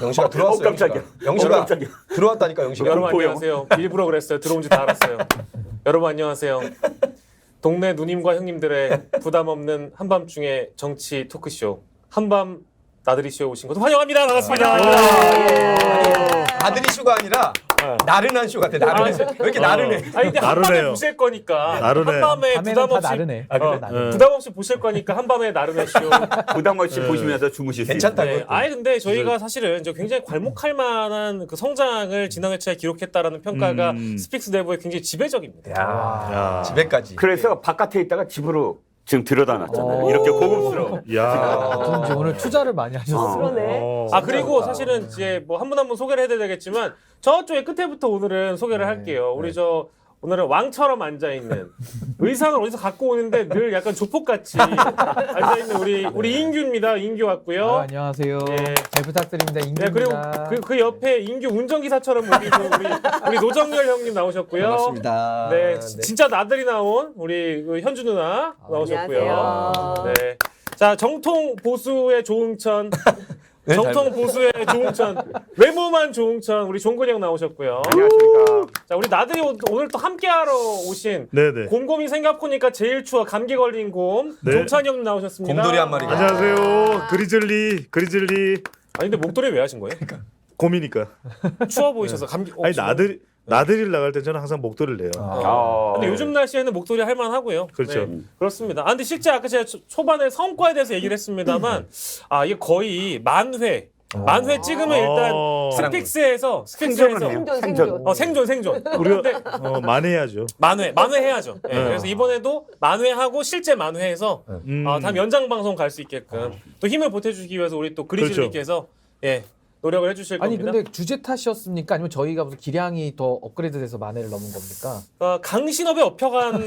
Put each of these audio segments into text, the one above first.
영식아 들어왔어. 깜짝이야. 영식아 깜짝이야. 들어왔다니까 영식아. 여러분 안녕하세요. 일부러 그랬어요. 들어온 줄 다 알았어요. 여러분 안녕하세요. 동네 누님과 형님들의 부담 없는 한밤중의 정치 토크쇼 한밤 나들이 쇼에 오신 것도 환영합니다. 반갑습니다. 아들이 쇼가 아니라 나른한 쇼 같아. 나른해. 왜 이렇게 나른해? 아니 근데 한밤에 나르네요. 보실 거니까 나르네. 한밤에 밤에는 부담 다 없이 나르네. 부담 없이 보실 거니까 한밤에 나르네 쇼. 부담 없이 보시면서 주무실 수 괜찮다. 있어요. 네. 아예 근데 저희가 사실은 이제 굉장히 괄목할 만한 그 성장을 지난 회차에 기록했다라는 평가가 스픽스 내부에 굉장히 지배적입니다. 야, 집에까지. 그래서 바깥에 있다가 집으로 지금 들여다 놨잖아요. 이렇게 고급스러워. 야. 어쩐지 오늘 투자를 많이 하셨어요. 그러네. 아 그리고 사실은 이제 뭐 한 분 한 분 소개를 해야 되겠지만 저쪽에 끝에부터 오늘은 소개를 할게요. 우리 저 오늘은 왕처럼 앉아 있는 의상을 어디서 갖고 오는데 늘 약간 조폭같이 앉아 있는 우리 인규입니다. 인규 왔고요. 안녕하세요. 예. 잘 부탁드립니다. 네 그리고 인규입니다. 그 옆에 인규 운전기사처럼 우리 노정열 형님 나오셨고요. 반갑습니다. 네, 진짜 나들이 나온 우리 그 현주 누나 나오셨고요. 안녕하세요. 네. 자, 정통 보수의 조응천. 정통 보수의 조응천. 외모만 조응천. 우리 종근이 형 나오셨고요. 안녕하십니까. 자, 우리 나들이 오늘 또 함께하러 오신 네네. 곰곰이 생각보니까 제일 추워 감기 걸린 곰. 네. 종찬이 형님 나오셨습니다. 곰돌이 한 마리가. 안녕하세요. 그리즐리. 아니 근데 목도리 왜 하신 거예요? 곰이니까. 추워 보이셔서 감기. 아니 지금. 나들이를 나갈 때 저는 항상 목도리를 내요. 근데 요즘 날씨에는 목도리 할 만하고요. 그렇죠. 네, 그렇습니다. 아 근데 실제 아까 제가 초반에 성과에 대해서 얘기를 했습니다만 이게 거의 만회 찍으면 일단 스픽스에서 생존을 해요. 생존. 우리가 근데 만회해야죠. 만회 해야죠. 네, 그래서 이번에도 만회하고 실제 만회해서 다음 연장 방송 갈 수 있게끔 또 힘을 보태주기 위해서 우리 또 그리즐리께서 예 노력을 해주실 아니 겁니다. 근데 주제 탓이었습니까? 아니면 저희가 무슨 기량이 더 업그레이드돼서 만회를 넘은 겁니까? 강신업에 업혀간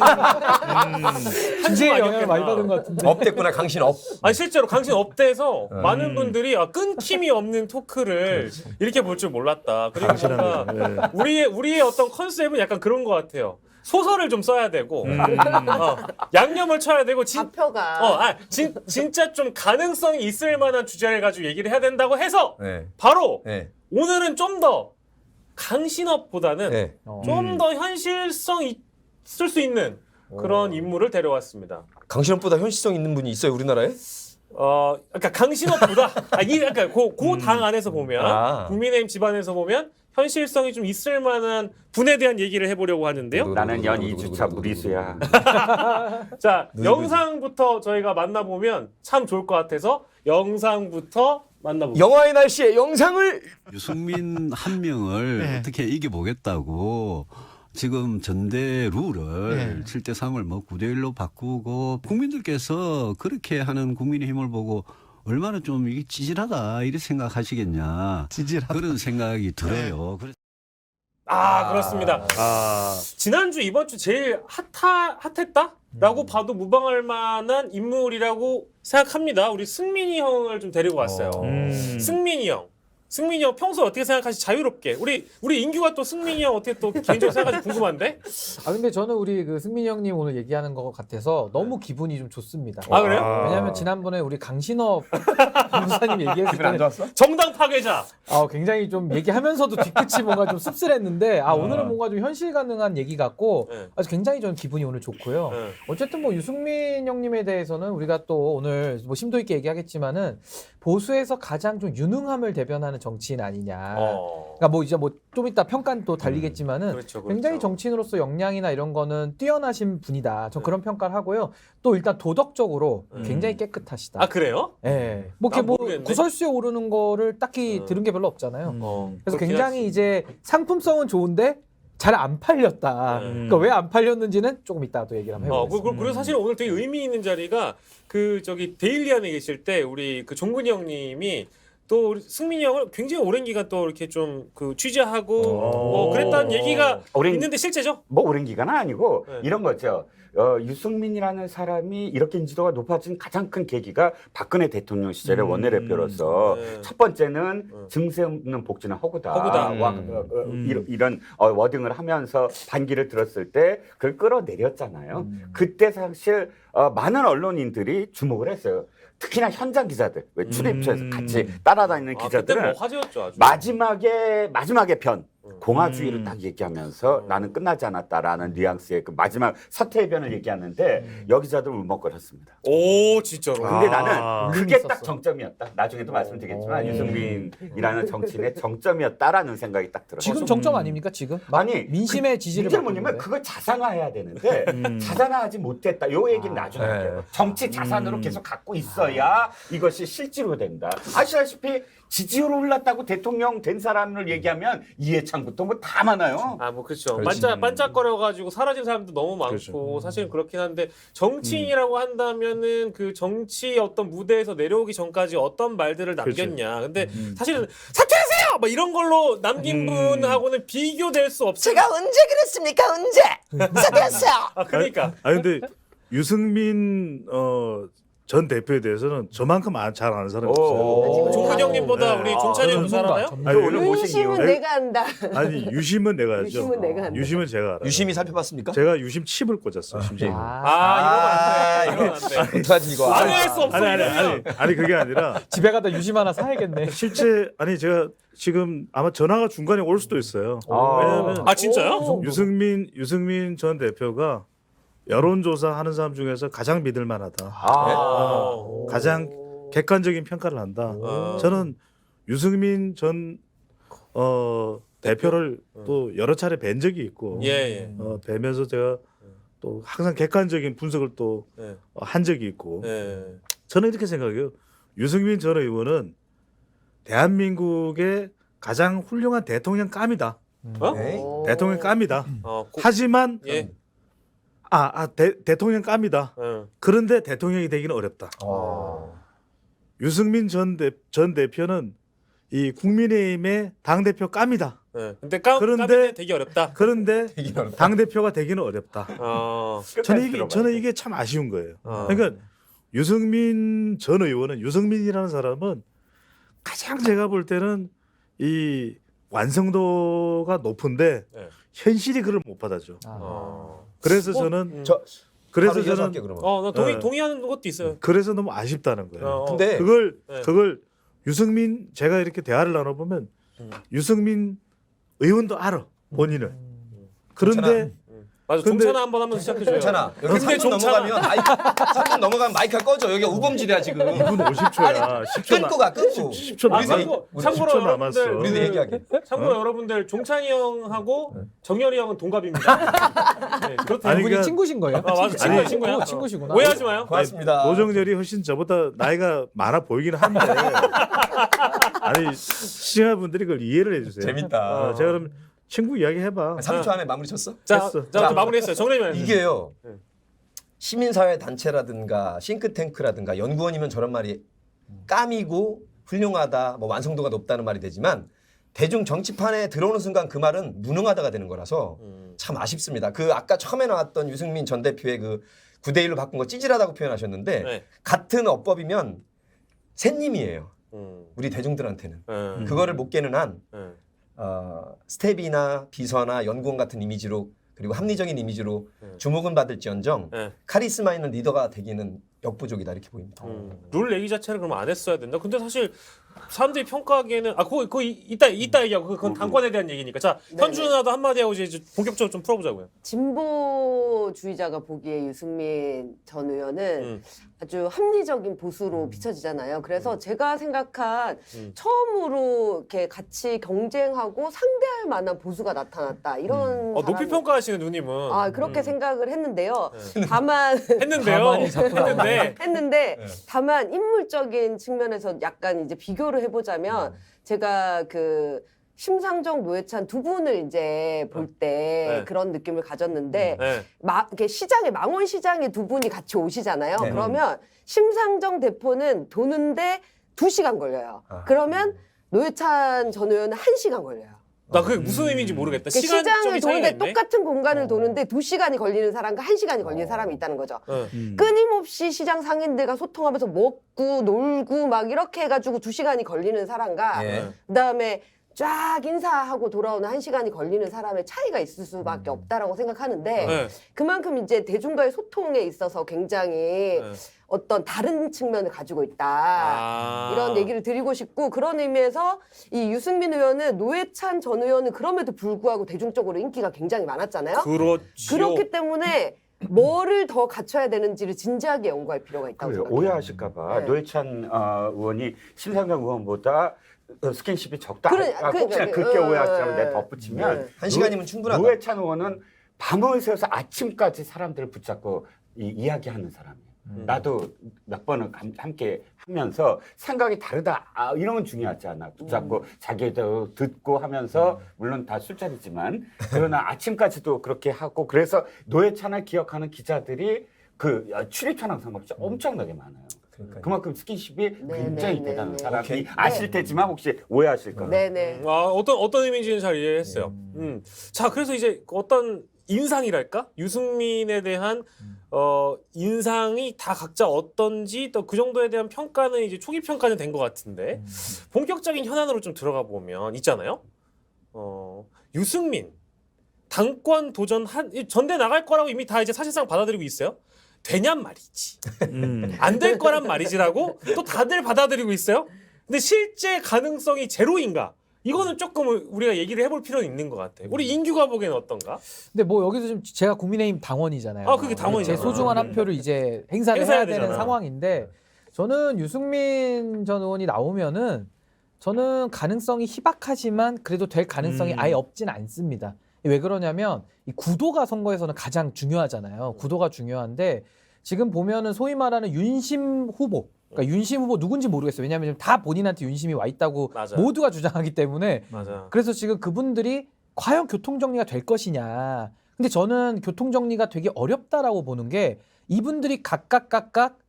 주제에 영향을 아니었겠나. 많이 받은 것 같은데. 업됐구나 강신 업. 아니 실제로 강신 업돼서 많은 분들이 끊김이 없는 토크를 이렇게 볼 줄 몰랐다. 그리고 뭔가 강신하면, 우리의 어떤 컨셉은 약간 그런 것 같아요. 소설을 좀 써야 되고 양념을 쳐야 되고 좌표가 진짜 좀 가능성이 있을 만한 주제를 가지고 얘기를 해야 된다고 해서 네. 바로 네. 오늘은 좀 더 강신업보다는 네. 좀 더 현실성 있을 수 있는 그런 인물을 데려왔습니다. 강신업보다 현실성 있는 분이 있어요 우리나라에? 그러니까 강신업보다 그러니까 그 당 안에서 보면 국민의힘 집안에서 보면 현실성이 좀 있을 만한 분에 대한 얘기를 해보려고 하는데요. 나는 연 2주차 무리수야. 자, 영상부터 저희가 만나보면 참 좋을 것 같아서 영상부터 만나보겠습니다. 영화의 날씨에 영상을 유승민 한 명을 어떻게 이겨보겠다고 지금 전대 룰을 7대 3을 뭐 9대 1로 바꾸고 국민들께서 그렇게 하는 국민의힘을 보고 얼마나 좀 이게 찌질하다 이렇게 생각하시겠냐. 그런 생각이 들어요. 그렇습니다. 지난주 이번 주 제일 핫했다라고 봐도 무방할 만한 인물이라고 생각합니다. 우리 승민이 형을 좀 데리고 왔어요. 승민이 형 평소 어떻게 생각하시 자유롭게 우리 인규가 또 승민이 형 어떻게 또 개인적으로 생각하시 궁금한데? 근데 저는 우리 그 승민이 형님 오늘 얘기하는 것 같아서 너무 기분이 좀 좋습니다. 그래요? 왜냐하면 지난번에 우리 강신업 변호사님 얘기했을 때 정당 파괴자. 굉장히 좀 얘기하면서도 뒤끝이 뭔가 좀 씁쓸했는데 오늘은 뭔가 좀 현실 가능한 얘기 같고 아주 굉장히 저는 기분이 오늘 좋고요. 어쨌든 뭐 유승민 형님에 대해서는 우리가 또 오늘 뭐 심도 있게 얘기하겠지만은 보수에서 가장 좀 유능함을 대변하는 정치인 아니냐. 그러니까 뭐 이제 뭐 좀 이따 평가는 또 달리겠지만은 그렇죠. 굉장히 정치인으로서 역량이나 이런 거는 뛰어나신 분이다. 전 그런 평가를 하고요. 또 일단 도덕적으로 굉장히 깨끗하시다. 그래요? 예. 뭐 이렇게 난 뭐 모르겠네. 구설수에 오르는 거를 딱히 들은 게 별로 없잖아요. 그래서 그렇긴 굉장히 하지. 이제 상품성은 좋은데 잘 안 팔렸다. 그러니까 왜 안 팔렸는지는 조금 이따 또 얘기를 한번 해보겠습니다. 그리고 사실 오늘 되게 의미 있는 자리가 그 저기 데일리안에 계실 때 우리 그 종근이 형님이 또 우리 승민이 형을 굉장히 오랜 기간 또 이렇게 좀 그 취재하고 뭐 그랬다는 얘기가 있는데 실제죠? 뭐 오랜 기간은 아니고 네. 이런 거죠. 유승민이라는 사람이 이렇게 인지도가 높아진 가장 큰 계기가 박근혜 대통령 시절의 원내대표로서 첫 번째는 증세 없는 복지는 허구다. 이런 워딩을 하면서 반기를 들었을 때 그걸 끌어내렸잖아요. 그때 사실 많은 언론인들이 주목을 했어요. 특히나 현장 기자들, 왜 출입처에서 같이 따라다니는 그때 뭐 기자들은 화제였죠 아주. 마지막에 편 공화주의를 딱 얘기하면서 나는 끝나지 않았다라는 뉘앙스의 그 마지막 서태의 변을 얘기하는데 여기자들 울먹거렸습니다. 오 진짜로. 근데 아. 나는 그게 딱 있었어. 정점이었다. 나중에도 말씀드리겠지만 유승민이라는 정치인의 정점이었다라는 생각이 딱 들어요. 지금 정점 아닙니까 지금? 막 아니 민심의 지지를 문제는 받고 뭐냐면 있는데. 그걸 자산화해야 되는데 자산화하지 못했다. 요 얘기는 나중에 할게요. 정치 자산으로 계속 갖고 있어야 이것이 실제로 된다. 아시다시피 지지율 올랐다고 대통령 된 사람을 얘기하면 이해창부터 뭐 다 많아요. 아, 뭐 그렇죠. 그렇지. 반짝거려가지고 사라진 사람도 너무 많고 그렇죠. 사실은 그렇긴 한데 정치인이라고 한다면은 그 정치 어떤 무대에서 내려오기 전까지 어떤 말들을 남겼냐. 근데 사실은 사퇴하세요! 막 이런 걸로 남긴 분하고는 비교될 수 없어요. 제가 언제 그랬습니까? 언제? 사퇴하세요. 아, 그러니까. 아니 근데 유승민 전 대표에 대해서는 저만큼 잘 아는 사람이 없어요. 종민형님보다 네. 우리 종찬이 형도 잘 알아요? 또 오늘 모신 윤심은 이유. 내가 한다. 아니 유심은 내가 알죠. 유심은 내가 한다. 유심은 제가 알아요. 유심히 살펴봤습니까? 제가 유심 칩을 꽂았어요. 심지어. 아, 이러면 안 돼. 이러면 안 돼. 어떡하지 이거? 만회할 수 없어. 아니 그게 아니라 집에 가다 유심 하나 사야겠네. 실제 아니 제가 지금 아마 전화가 중간에 올 수도 있어요. 왜냐하면 아, 진짜요? 오. 유승민 전 대표가 여론조사 하는 사람 중에서 가장 믿을만하다. 가장 객관적인 평가를 한다. 저는 유승민 전 대표를 또 여러 차례 뵌 적이 있고 예. 뵈면서 제가 또 항상 객관적인 분석을 또 한 적이 있고 예. 저는 이렇게 생각해요. 유승민 전 의원은 대한민국의 가장 훌륭한 대통령 감이다. 어? 네. 대통령 감이다. 고- 하지만 예. 대통령 감이다. 그런데 대통령이 되기는 어렵다. 유승민 전 대표는 이 국민의힘의 당 대표 감이다. 예. 근데 그런데- 까면 되게 어렵다. 그런데 당 대표가 되기는 어렵다. 저는 이게 참 아쉬운 거예요. 그러니까 유승민 전 의원은 유승민이라는 사람은 가장 제가 볼 때는 이 완성도가 높은데 네. 현실이 그걸 못 받아줘. 그래서 저는 그래서 그래서 저는 할게 그러면. 나 네. 동의하는 것도 있어요. 그래서 너무 아쉽다는 거예요. 근데 그걸 유승민 제가 이렇게 대화를 나눠보면 유승민 의원도 알아 본인을. 그런데 맞아. 근데- 종찬아 한번 하면서 시작해줘요. 괜찮아. 여기 근데 3분 넘어가면 3분 넘어가면 마이크가 꺼져. 여기가 우범지대야 지금. 2분 50초야. 10초 끊고 가 끊고. 10초 아, 남았어. 참고로 10초 남았어. 여러분들 우리도 얘기하게. 참고로 여러분들 종찬이 형하고 정열이 형은 동갑입니다. 네, 그렇대요. 아니, 분이 그러니까- 친구신 거예요? 맞아. 친구야. 친구시구나. 오해하지 마요. 고맙습니다. 노정열이 훨씬 저보다 나이가 많아 보이긴 한데 아니 시청자분들이 그걸 이해를 해주세요. 재밌다. 제가 그럼 친구 이야기 해봐. 3초 안에 마무리 쳤어? 자, 됐어. 자, 마무리했어요. 정리만 해주세요. 이게요. 시민사회 단체라든가 싱크탱크라든가 연구원이면 저런 말이 까미고 훌륭하다, 뭐 완성도가 높다는 말이 되지만 대중 정치판에 들어오는 순간 그 말은 무능하다가 되는 거라서 참 아쉽습니다. 그 아까 처음에 나왔던 유승민 전 대표의 그 9대1로 바꾼 거 찌질하다고 표현하셨는데 네. 같은 어법이면 샌님이에요. 우리 대중들한테는. 그거를 못 깨는 한 스텝이나 비서나 연구원 같은 이미지로 그리고 합리적인 이미지로 주목은 받을지언정 카리스마 있는 리더가 되기는 역부족이다 이렇게 보입니다. 룰 얘기 자체를 그럼 안 했어야 된다. 근데 사실 사람들이 평가하기에는 그거 이따 얘기하고 그건 당권에 대한 얘기니까. 자, 현주 누나도 한마디 하고 이제 본격적으로 좀 풀어보자고요. 진보주의자가 보기에 유승민 전 의원은 아주 합리적인 보수로 비춰지잖아요. 그래서 제가 생각한 처음으로 이렇게 같이 경쟁하고 상대할 만한 보수가 나타났다. 이런 높이 사람이- 평가하시는 누님은. 그렇게 생각을 했는데요. 다만 했는데요. 가만히 자꾸 했는데 다만 인물적인 측면에서 약간 이제 비교를 해보자면 제가 그 심상정, 노회찬 두 분을 이제 볼 때 그런 느낌을 가졌는데 이렇게 시장에 망원 시장에 두 분이 같이 오시잖아요. 그러면 심상정 대표는 도는데 2시간 걸려요. 그러면 노회찬 전 의원은 1시간 걸려요. 나 그게 무슨 의미인지 모르겠다. 그 시장을 시간적인 차이가 도는데 있네. 똑같은 공간을 도는데 2시간이 걸리는 사람과 1시간이 걸리는 사람이 있다는 거죠. 네. 끊임없이 시장 상인들과 소통하면서 먹고 놀고 막 이렇게 해가지고 2시간이 걸리는 사람과 그다음에 쫙 인사하고 돌아오는 1시간이 걸리는 사람의 차이가 있을 수밖에 없다라고 생각하는데 네. 그만큼 이제 대중과의 소통에 있어서 굉장히 어떤 다른 측면을 가지고 있다. 이런 얘기를 드리고 싶고 그런 의미에서 이 유승민 의원은 노회찬 전 의원은 그럼에도 불구하고 대중적으로 인기가 굉장히 많았잖아요. 그렇죠. 그렇기 때문에 뭐를 더 갖춰야 되는지를 진지하게 연구할 필요가 있다고 그래요. 생각해요. 오해하실까봐 네. 노회찬 의원이 심상정 의원보다 스킨십이 적다. 그러니까 그렇게 오해하시라고 내가 덧붙이면 1시간이면 충분하다. 노회찬 의원은 밤을 새워서 아침까지 사람들을 붙잡고 이야기하는 사람이에요. 나도 몇 번을 함께 하면서 생각이 다르다 이런 건 중요하지 않아. 붙잡고 자기도 듣고 하면서 물론 다 술자리지만 그러나 아침까지도 그렇게 하고 그래서 노회찬을 기억하는 기자들이 그 출입처랑 상관없이 엄청나게 많아요. 그러니까요. 그만큼 스킨십이 굉장히 네, 대단한 네, 네. 사람이 오케이. 아실 테지만 혹시 오해하실까 봐. 네네. 어떤 의미인지는 잘 이해했어요. 자, 그래서 이제 어떤 인상이랄까? 유승민에 대한 인상이 다 각자 어떤지 또 그 정도에 대한 평가는 이제 초기 평가는 된 것 같은데 본격적인 현안으로 좀 들어가 보면 있잖아요. 유승민 당권 도전 전대 나갈 거라고 이미 다 이제 사실상 받아들이고 있어요. 되냔 말이지. 안 될 거란 말이지라고 또 다들 받아들이고 있어요. 근데 실제 가능성이 제로인가? 이거는 조금 우리가 얘기를 해볼 필요는 있는 것 같아. 우리 인규가 보기에는 어떤가? 근데 뭐 여기서 좀 제가 국민의힘 당원이잖아요. 아, 그게 당원이잖아. 제 소중한 한 표를 이제 행사를 행사해야 해야 되는 되잖아. 상황인데 저는 유승민 전 의원이 나오면은 저는 가능성이 희박하지만 그래도 될 가능성이 아예 없진 않습니다. 왜 그러냐면 이 구도가 선거에서는 가장 중요하잖아요. 구도가 중요한데 지금 보면은 소위 말하는 윤심 후보 그러니까 윤심 후보 누군지 모르겠어요. 왜냐하면 다 본인한테 윤심이 와 있다고 맞아. 모두가 주장하기 때문에 맞아. 그래서 지금 그분들이 과연 교통정리가 될 것이냐. 근데 저는 교통정리가 되게 어렵다라고 보는 게 이분들이 각각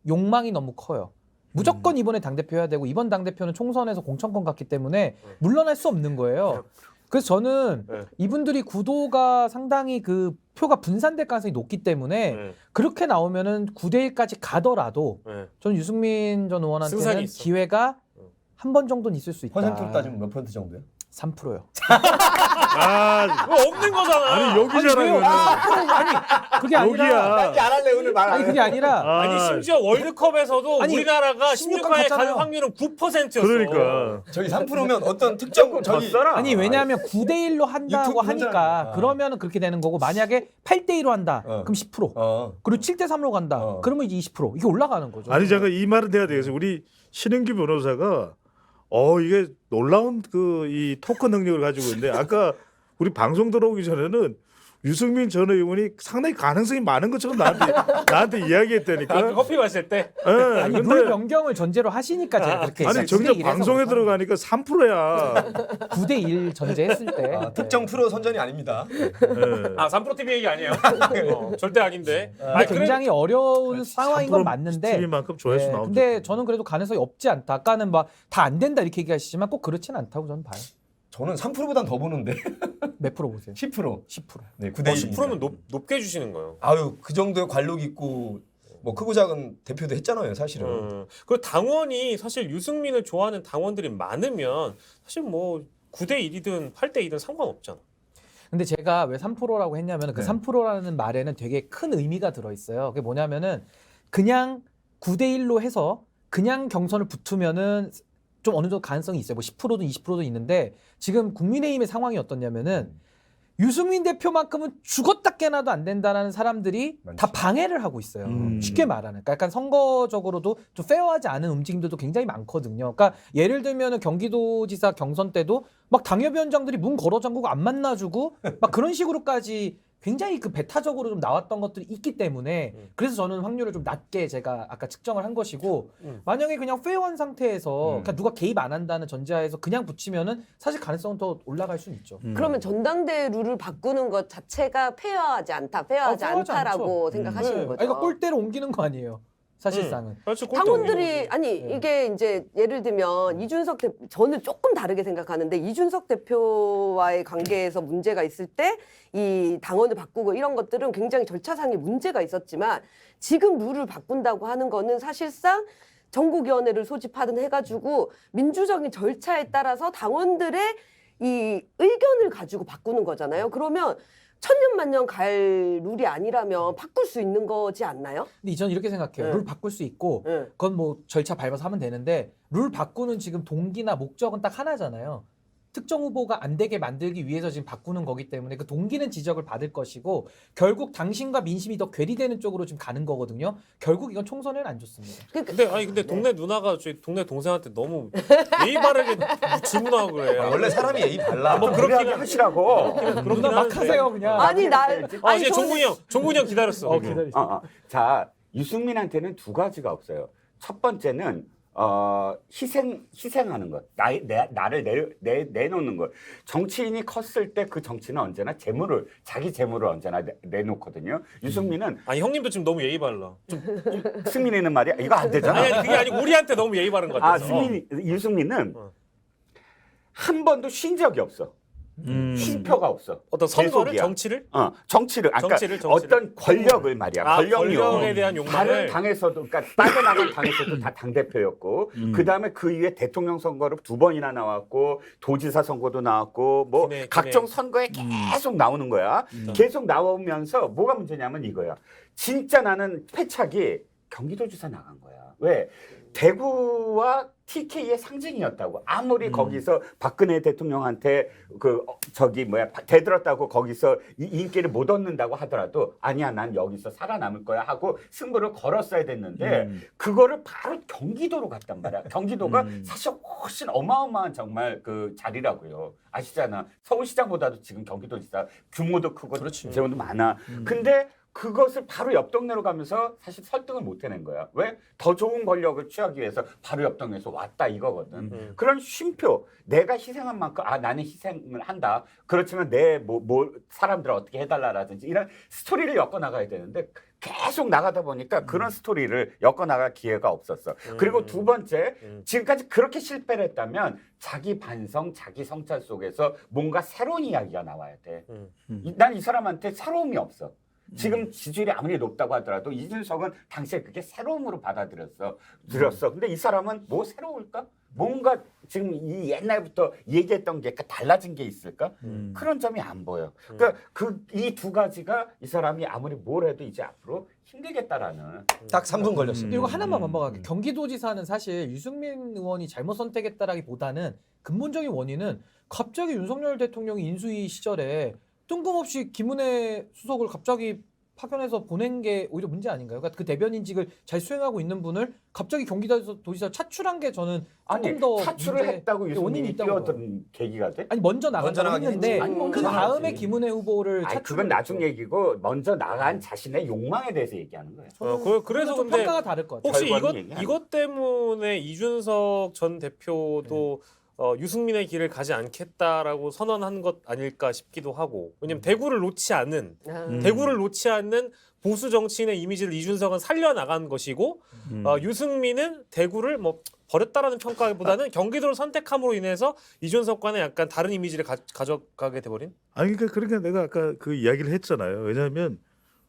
욕망이 너무 커요. 무조건 이번에 당대표 해야 되고 이번 당대표는 총선에서 공천권 갔기 때문에 물러날 수 없는 거예요. 그래서 저는 네. 이분들이 구도가 상당히 그 표가 분산될 가능성이 높기 때문에 그렇게 나오면은 9대1까지 가더라도 저는 유승민 전 의원한테는 승산이 있어. 기회가 한 번 정도는 있을 수 있다. 퍼센트로 따지면 몇 퍼센트 정도요? 3%요. 아, 그거 없는 거잖아. 아니 여기잖아. 왜요? 이거는. 아니 그게 아니라 여기야. 안 할래 오늘 말 아니 그게 아니라 아, 아니 심지어 월드컵에서도 아니, 우리나라가 16강 16강에 가는 갔잖아요. 확률은 9%였어. 그러니까. 저기 3%면 어떤 특정 저기 졌어라. 아니 왜냐하면 9대1로 한다고 유튜브 하니까 혼자. 그러면은 그렇게 되는 거고 만약에 8대1로 한다 어. 그럼 10% 어. 그리고 7대3로 간다 어. 그러면 이제 20% 이게 올라가는 거죠. 아니 잠깐 이 말은 돼야 되겠어요. 우리 신은기 변호사가 이게 놀라운 그 이 토크 능력을 가지고 있는데 아까 우리 방송 들어오기 전에는 유승민 전 의원이 상당히 가능성이 많은 것처럼 나한테 이야기했다니까. 커피 마실 때. 예, 아니 근데 룰 변경을 전제로 하시니까 제가 그렇게 아니 정작 방송에 들어가니까 3%야. 9대1 전제했을 때 특정 프로 선전이 아닙니다. 예. 3% TV 얘기 아니에요. 절대 아닌데. 근데 굉장히 어려운 상황인 건 3% 맞는데 TV만큼 조회수 네, 나오죠. 근데 저는 그래도 가능성이 없지 않다. 아까는 막 다 안 된다 이렇게 얘기하시지만 꼭 그렇지는 않다고 저는 봐요. 저는 3%보단 더 보는데 몇 프로 보세요? 10%. 10%. 네, 9대 1. 10%면 높게 주시는 거예요. 아유, 그 정도의 관록 있고 뭐 크고 작은 대표도 했잖아요, 사실은. 그 당원이 사실 유승민을 좋아하는 당원들이 많으면 사실 뭐 9대 1이든 8대 2든 상관없잖아. 근데 제가 왜 3%라고 했냐면 그 네. 3%라는 말에는 되게 큰 의미가 들어 있어요. 그게 뭐냐면은 그냥 9대 1로 해서 그냥 경선을 붙으면은 좀 어느 정도 가능성이 있어요. 뭐 10%든 20%든 있는데 지금 국민의힘의 상황이 어떻냐면은 유승민 대표만큼은 죽었다 깨나도 안 된다는 사람들이 많지. 다 방해를 하고 있어요. 쉽게 말하는. 그러니까 약간 선거적으로도 좀 페어하지 않은 움직임들도 굉장히 많거든요. 그러니까 예를 들면은 경기도지사 경선 때도 막 당협위원장들이 문 걸어 잠그고 안 만나주고 막 그런 식으로까지 굉장히 그 배타적으로 좀 나왔던 것들이 있기 때문에 그래서 저는 확률을 좀 낮게 제가 아까 측정을 한 것이고 만약에 그냥 페어한 상태에서 그냥 누가 개입 안 한다는 전제하에서 그냥 붙이면은 사실 가능성은 더 올라갈 수는 있죠. 그러면 전당대 룰을 바꾸는 것 자체가 페어하지 않다, 페어하지 페어하지 않다라고 않죠. 생각하시는 네. 거죠. 아니, 그러니까 꼴대로 옮기는 거 아니에요. 사실상은. 그렇죠. 당원들이 아니 이게 이제 예를 들면 이준석 대표 저는 조금 다르게 생각하는데 이준석 대표와의 관계에서 문제가 있을 때 이 당원을 바꾸고 이런 것들은 굉장히 절차상의 문제가 있었지만 지금 룰을 바꾼다고 하는 거는 사실상 전국위원회를 소집하든 해가지고 민주적인 절차에 따라서 당원들의 이 의견을 가지고 바꾸는 거잖아요. 그러면 천년만년 갈 룰이 아니라면 바꿀 수 있는 거지 않나요? 근데 저는 이렇게 생각해요. 네. 룰 바꿀 수 있고 네. 그건 뭐 절차 밟아서 하면 되는데 룰 바꾸는 지금 동기나 목적은 딱 하나잖아요. 특정 후보가 안 되게 만들기 위해서 지금 바꾸는 거기 때문에 그 동기는 지적을 받을 것이고 결국 당신과 민심이 더 괴리되는 쪽으로 지금 가는 거거든요. 결국 이건 총선에는 안 좋습니다. 근데 동네 누나가 저희 동네 동생한테 너무 예의 바르게 질문하고 그래요. 원래 사람이 예의 발라. 뭐 그렇게 그렇긴 하시라고. 누나 막 하세요 그냥. 아니 나 아니 이제 종군이 형 기다렸어. 기다리세요. 자, 유승민한테는 두 가지가 없어요. 첫 번째는 희생하는 것, 나를 내놓는 것. 정치인이 컸을 때 그 정치는 언제나 자기 재물을 언제나 내놓거든요. 유승민은 아니 형님도 지금 너무 예의 발라. 승민이는 말이야 이거 안 되잖아. 아니 그게 아니고 우리한테 너무 예의 바른 것 같아서. 유승민은 한 번도 쉰 적이 없어. 쉴 표가 없어. 어떤 선거를 계속이야. 정치를? 정치를. 그러니까 정치를. 어떤 권력을 말이야. 권력에 대한 욕망을. 다른 당에서도, 그러니까 빠져나간 당에서도 다 당대표였고, 그 다음에 그 이후에 대통령 선거로 2번이나 나왔고, 도지사 선거도 나왔고, 뭐 각종 선거에 계속 나오는 거야. 계속 나오면서 뭐가 문제냐면 이거야. 진짜 나는 패착이 경기도지사 나간 거야. 왜? 대구와 TK의 상징이었다고. 아무리 거기서 박근혜 대통령한테 대들었다고 거기서 인기를 못 얻는다고 하더라도 아니야 난 여기서 살아남을 거야 하고 승부를 걸었어야 됐는데 그거를 바로 경기도로 갔단 말이야. 경기도가 사실 훨씬 어마어마한 정말 그 자리라고요. 아시잖아. 서울시장보다도 지금 경기도지사 규모도 크고 재원도 많아. 근데 그것을 바로 옆 동네로 가면서 사실 설득을 못 해낸 거야. 왜? 더 좋은 권력을 취하기 위해서 바로 옆 동네에서 왔다 이거거든. 그런 쉼표, 내가 희생한 만큼 나는 희생을 한다. 그렇지만 내 사람들을 어떻게 해달라라든지 이런 스토리를 엮어 나가야 되는데 계속 나가다 보니까 그런 스토리를 엮어 나갈 기회가 없었어. 그리고 두 번째, 지금까지 그렇게 실패를 했다면 자기 반성, 자기 성찰 속에서 뭔가 새로운 이야기가 나와야 돼. 난 이 사람한테 새로움이 없어. 지금 지지율이 아무리 높다고 하더라도 이준석은 당시에 그게 새로움으로 받아들였어. 근데 이 사람은 뭐 새로울까? 뭔가 지금 이 옛날부터 얘기했던 게 달라진 게 있을까? 그런 점이 안 보여. 그러니까 이 두 가지가 이 사람이 아무리 뭘 해도 이제 앞으로 힘들겠다라는. 딱 3분 걸렸습니다. 이거 하나만 반박할게요. 경기도지사는 사실 유승민 의원이 잘못 선택했다라기보다는 근본적인 원인은 갑자기 윤석열 대통령이 인수위 시절에 뜬금없이 김은혜 수석을 갑자기 파견해서 보낸 게 오히려 문제 아닌가요? 그러니까 그 대변인직을 잘 수행하고 있는 분을 갑자기 경기도지사 차출한 게 저는 조금 더 차출을 했다고 유승민이 있다고 봐요. 뛰어든 계기가 돼? 아니 먼저 나간다고 나가긴 했는데 했지. 아니, 먼저 그 다음에 나갔지. 김은혜 후보를 차출. 그건 나중 얘기고 먼저 나간 자신의 욕망에 대해서 얘기하는 거예요. 그래서 좀 근데 평가가 다를 것 같아요. 혹시 결과는 얘기하는 이것 때문에 이준석 전 대표도 유승민의 길을 가지 않겠다라고 선언한 것 아닐까 싶기도 하고. 왜냐면 대구를 놓지 않는 보수 정치인의 이미지를 이준석은 살려나간 것이고 유승민은 대구를 뭐 버렸다라는 평가보다는 경기도를 선택함으로 인해서 이준석과는 약간 다른 이미지를 가져가게 돼버린? 아니 그러니까 내가 아까 그 이야기를 했잖아요. 왜냐하면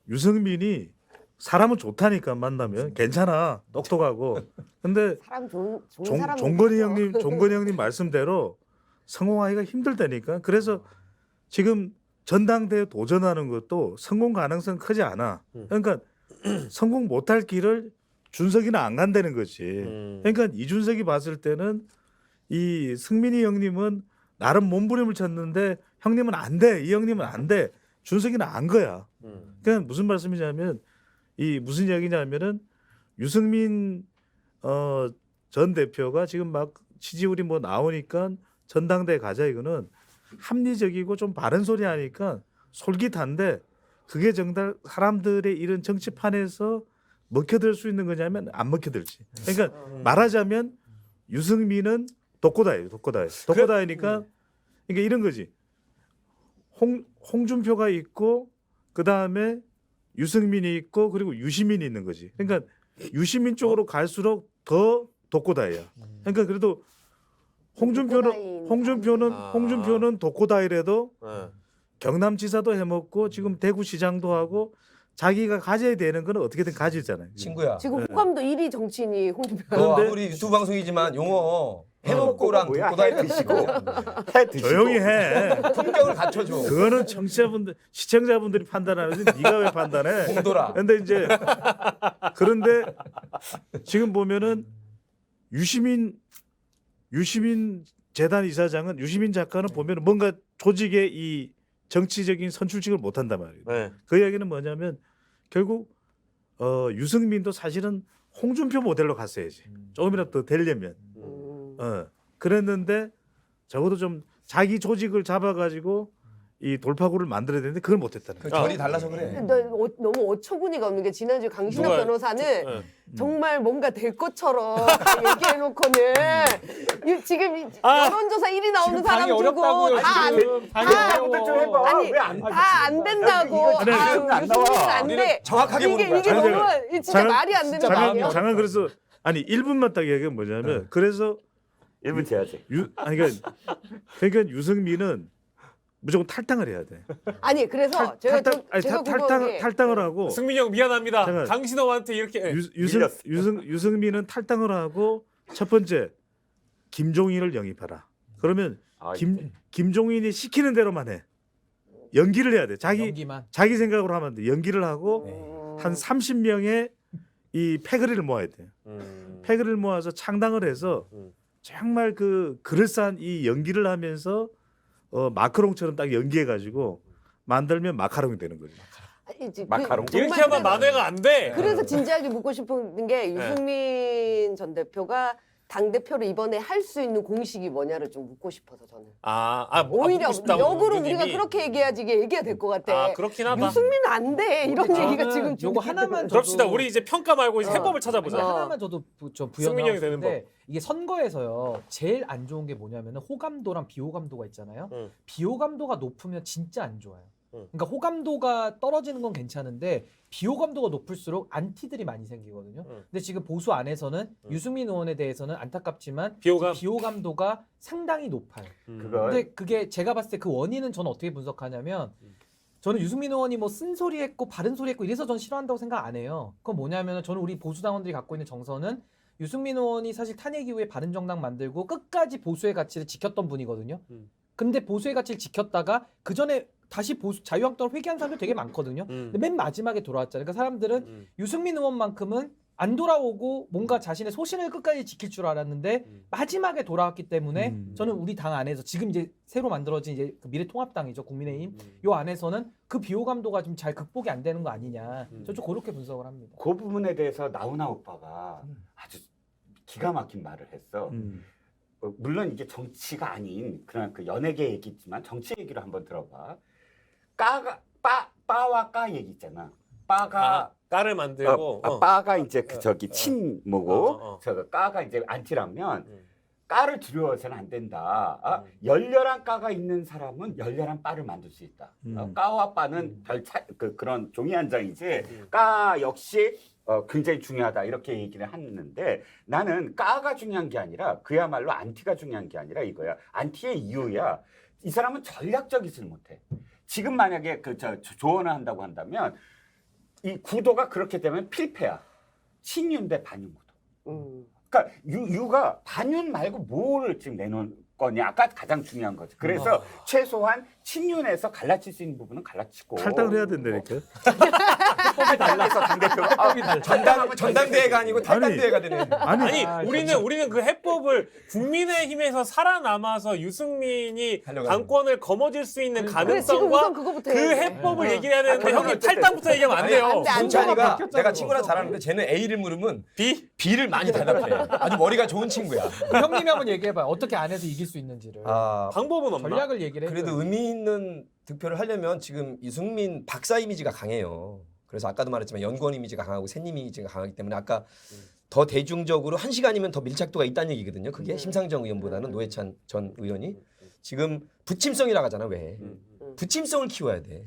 유승민이 사람은 좋다니까 만나면 괜찮아 똑똑하고 근데 사람 좋은 사람 종건이 형님 말씀대로 성공하기가 힘들다니까. 그래서 지금 전당대회 도전하는 것도 성공 가능성 크지 않아. 그러니까 성공 못할 길을 준석이는 안 간다는 거지. 그러니까 이준석이 봤을 때는 이 승민이 형님은 나름 몸부림을 쳤는데 형님은 안 돼. 이 형님은 안 돼. 준석이는 안 거야. 그러니까 무슨 말씀이냐면 무슨 이야기냐면은 유승민 전 대표가 지금 막 지지율이 뭐 나오니까 전당대회 가자 이거는 합리적이고 좀 바른 소리 하니까 솔깃한데 그게 정말 사람들의 이런 정치판에서 먹혀들 수 있는 거냐면 안 먹혀들지. 그러니까 말하자면 유승민은 독고다예요. 독고다이니까 그러니까 이런 거지. 홍준표가 있고 그 다음에 유승민이 있고 그리고 유시민이 있는 거지. 그러니까 유시민 쪽으로 갈수록 더 독고다이야. 그러니까 그래도 홍준표는 독고다이래도 경남지사도 해먹고 지금 대구시장도 하고 자기가 가져야 되는 건 어떻게든 가지잖아요. 친구야. 지금 호감도 1위 정치인이 홍준표. 너 아무리 유튜브 방송이지만 용어 해먹고랑 뭐야, 듣고 다니는 드시고. 거거든요. 해 드시고. 조용히 해. 품격을 갖춰줘. 그거는 청취자분들, 시청자분들이 판단하는지 네가 왜 판단해? 공돌아. 근데 이제 그런데 지금 보면은 유시민 재단 이사장은 유시민 작가는 보면은 뭔가 조직의 이 정치적인 선출직을 못 한단 말이에요. 네. 그 이야기는 뭐냐면 결국 유승민도 사실은 홍준표 모델로 갔어야지. 조금이라도 더 되려면. 그랬는데 적어도 좀 자기 조직을 잡아가지고 이 돌파구를 만들어야 되는데 그걸 못했다는 그 거예요. 결이 달라서 그래. 너무 어처구니가 없는 게 지난주 강신업 누가- 변호사는 네. 정말 뭔가 될 것처럼 얘기해놓고는 지금 아, 여론조사 1위 나오는 지금 사람 당이 두고 어렵다고요. 다안 다부터 좀 해봐. 아니, 왜안 다 안 된다고. 이거 아니, 지금 안 나와. 유승민은 안 돼. 정확하게 보는 거야. 이게 잠깐, 너무 진짜 잠깐, 말이 안 되는 거 아니야? 잠깐 그래서 아니 1분만 딱 얘기하면 뭐냐면 그래서 1분 재야지. 아니 그러니까 유승민은 무조건 탈당을 해야 돼. 아니 그래서 제가 궁금한 게 탈당을 하고 승민이 형 미안합니다. 잠깐. 강신호한테 이렇게 유승민은 탈당을 하고 첫 번째 김종인을 영입하라. 그러면 아, 김종인이 시키는 대로만 해. 연기를 해야 돼. 연기만. 자기 생각으로 하면 안 돼. 연기를 하고 한 30명의 이 패거리를 모아야 돼. 패거리를 모아서 창당을 해서 정말 그 그럴싸한 이 연기를 하면서 마카롱처럼 딱 연기해가지고 만들면 마카롱이 되는 거죠. 마카롱. 이렇게 하면 만회가 안 돼. 그래서 진지하게 묻고 싶은 게 유승민 전 대표가 당 대표를 이번에 할 수 있는 공식이 뭐냐를 좀 묻고 싶어서 저는. 오히려 묻고 싶다고, 역으로 의원님이. 우리가 그렇게 얘기해야지 이게 얘기가 될 것 같아. 아, 그렇긴 하다. 유승민은 안 돼. 이런 얘기가 지금 요거 하나만 그럽시다. 저도- 우리 이제 평가 말고 이제 해법을 찾아보자. 이거 하나만 저도 좀 승민이 형이 되는 부연하는데 이게 선거에서요 제일 안 좋은 게 뭐냐면은 호감도랑 비호감도가 있잖아요. 비호감도가 높으면 진짜 안 좋아요. 그러니까 호감도가 떨어지는 건 괜찮은데 비호감도가 높을수록 안티들이 많이 생기거든요. 근데 지금 보수 안에서는 유승민 의원에 대해서는 안타깝지만 비호감도가 상당히 높아요. 근데 그게 제가 봤을 때 그 원인은 저는 어떻게 분석하냐면 저는 유승민 의원이 뭐 쓴소리 했고 바른 소리 했고 이래서 전 싫어한다고 생각 안 해요. 그건 뭐냐면 저는 우리 보수 당원들이 갖고 있는 정서는 유승민 의원이 사실 탄핵 이후에 바른정당 만들고 끝까지 보수의 가치를 지켰던 분이거든요. 근데 보수의 가치를 지켰다가 그 전에 다시 보수 자유한국당을 회귀한 사람들 되게 많거든요. 근데 맨 마지막에 돌아왔잖아요. 그러니까 사람들은 유승민 의원만큼은 안 돌아오고 뭔가 자신의 소신을 끝까지 지킬 줄 알았는데 마지막에 돌아왔기 때문에 저는 우리 당 안에서 지금 이제 새로 만들어진 이제 그 미래통합당이죠, 국민의힘 요 안에서는 그 비호감도가 좀 잘 극복이 안 되는 거 아니냐. 저 좀 그렇게 분석을 합니다. 그 부분에 대해서 나훈아 오빠가 아주 기가 막힌 말을 했어. 물론 이게 정치가 아닌 그런 그 연예계 얘기지만 정치 얘기를 한번 들어봐. 빠와 까 얘기 있잖아. 빠가 까를 만들고 빠가 이제 그 저기 친모고 저거 까가 이제 안티라면 까를 두려워서는 안 된다. 열렬한 까가 있는 사람은 열렬한 빠를 만들 수 있다. 까와 빠는 그런 종이 한 장이지. 까 역시 굉장히 중요하다 이렇게 얘기를 했는데 나는 까가 중요한 게 아니라 그야말로 안티가 중요한 게 아니라 이거야. 안티의 이유야. 이 사람은 전략적이질 못해. 지금 만약에 조언을 한다고 한다면 이 구도가 그렇게 되면 필패야. 친윤 대 반윤 구도. 그러니까 유가 반윤 말고 뭐를 지금 내놓은 거냐가 가장 중요한 거죠. 그래서 최소한 친윤에서 갈라칠 수 있는 부분은 갈라치고 탈당을 해야 된다니까. 해법이 달라서 당대표가 전당대회가 아니고 탈당대회가 되네. 아니 우리는 그 해법을 국민의힘에서 살아남아서 유승민이 당권을 거머쥘 수 있는 그래, 지금 가능성과 우선 그거부터 그 해야지. 해법을 얘기를 해야 되는데 형님 탈당부터 얘기하면 안 돼요. 안 돼. 문찬이가 내가 친구랑 잘하는데 쟤는 A를 물으면 B를 많이 대답해. 아주 머리가 좋은 친구야. 형님이 한번 얘기해봐요. 어떻게 안 해서 이길 수 있는지를. 방법은 없나? 전략을 얘기를 해줘요. 그래도 의미 있는 득표를 하려면 지금 유승민 박사 이미지가 강해요. 그래서 아까도 말했지만 연구원 이미지가 강하고 샌님 이미지가 강하기 때문에 아까 더 대중적으로 1시간이면 더 밀착도가 있다는 얘기거든요. 그게 심상정 의원보다는 노회찬 전 의원이 지금 부침성이라고 하잖아. 왜? 부침성을 키워야 돼.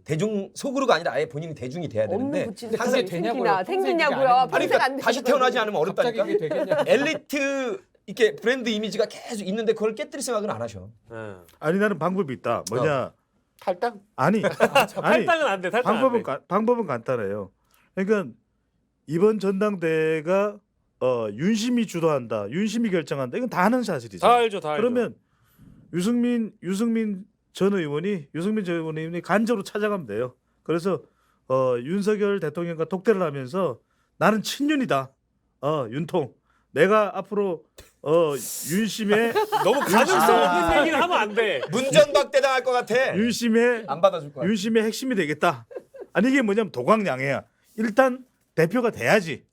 대중 속으로가 아니라 아예 본인이 대중이 돼야 되는데 없는 부침성이 항상 생기나 생기냐고요. 아니 평생 그러니까 안 다시 태어나지 않으면 갑자기 어렵다니까. 그게 되겠냐? 엘리트 이렇게 브랜드 이미지가 계속 있는데 그걸 깨뜨릴 생각은 안 하셔. 아니 나는 방법이 있다. 뭐냐? 탈당? 아니 탈당은 안 돼. 탈당 안 돼. 방법은 간단해요. 그러니까 이번 전당대회가 윤심이 주도한다, 윤심이 결정한다. 이건 다 아는 사실이죠. 다 알죠, 다 알죠. 그러면 유승민 전 의원이 간접으로 찾아가면 돼요. 그래서 윤석열 대통령과 독대를 하면서 나는 친윤이다. 윤통. 내가 앞으로 윤심의 너무 가능성 없는 얘기를 하면 안 돼. 문전박대 당할 것 같아. 윤심의 안 받아줄 거야. 윤심의 핵심이 되겠다. 아니 이게 뭐냐면 도광양해야. 일단 대표가 돼야지.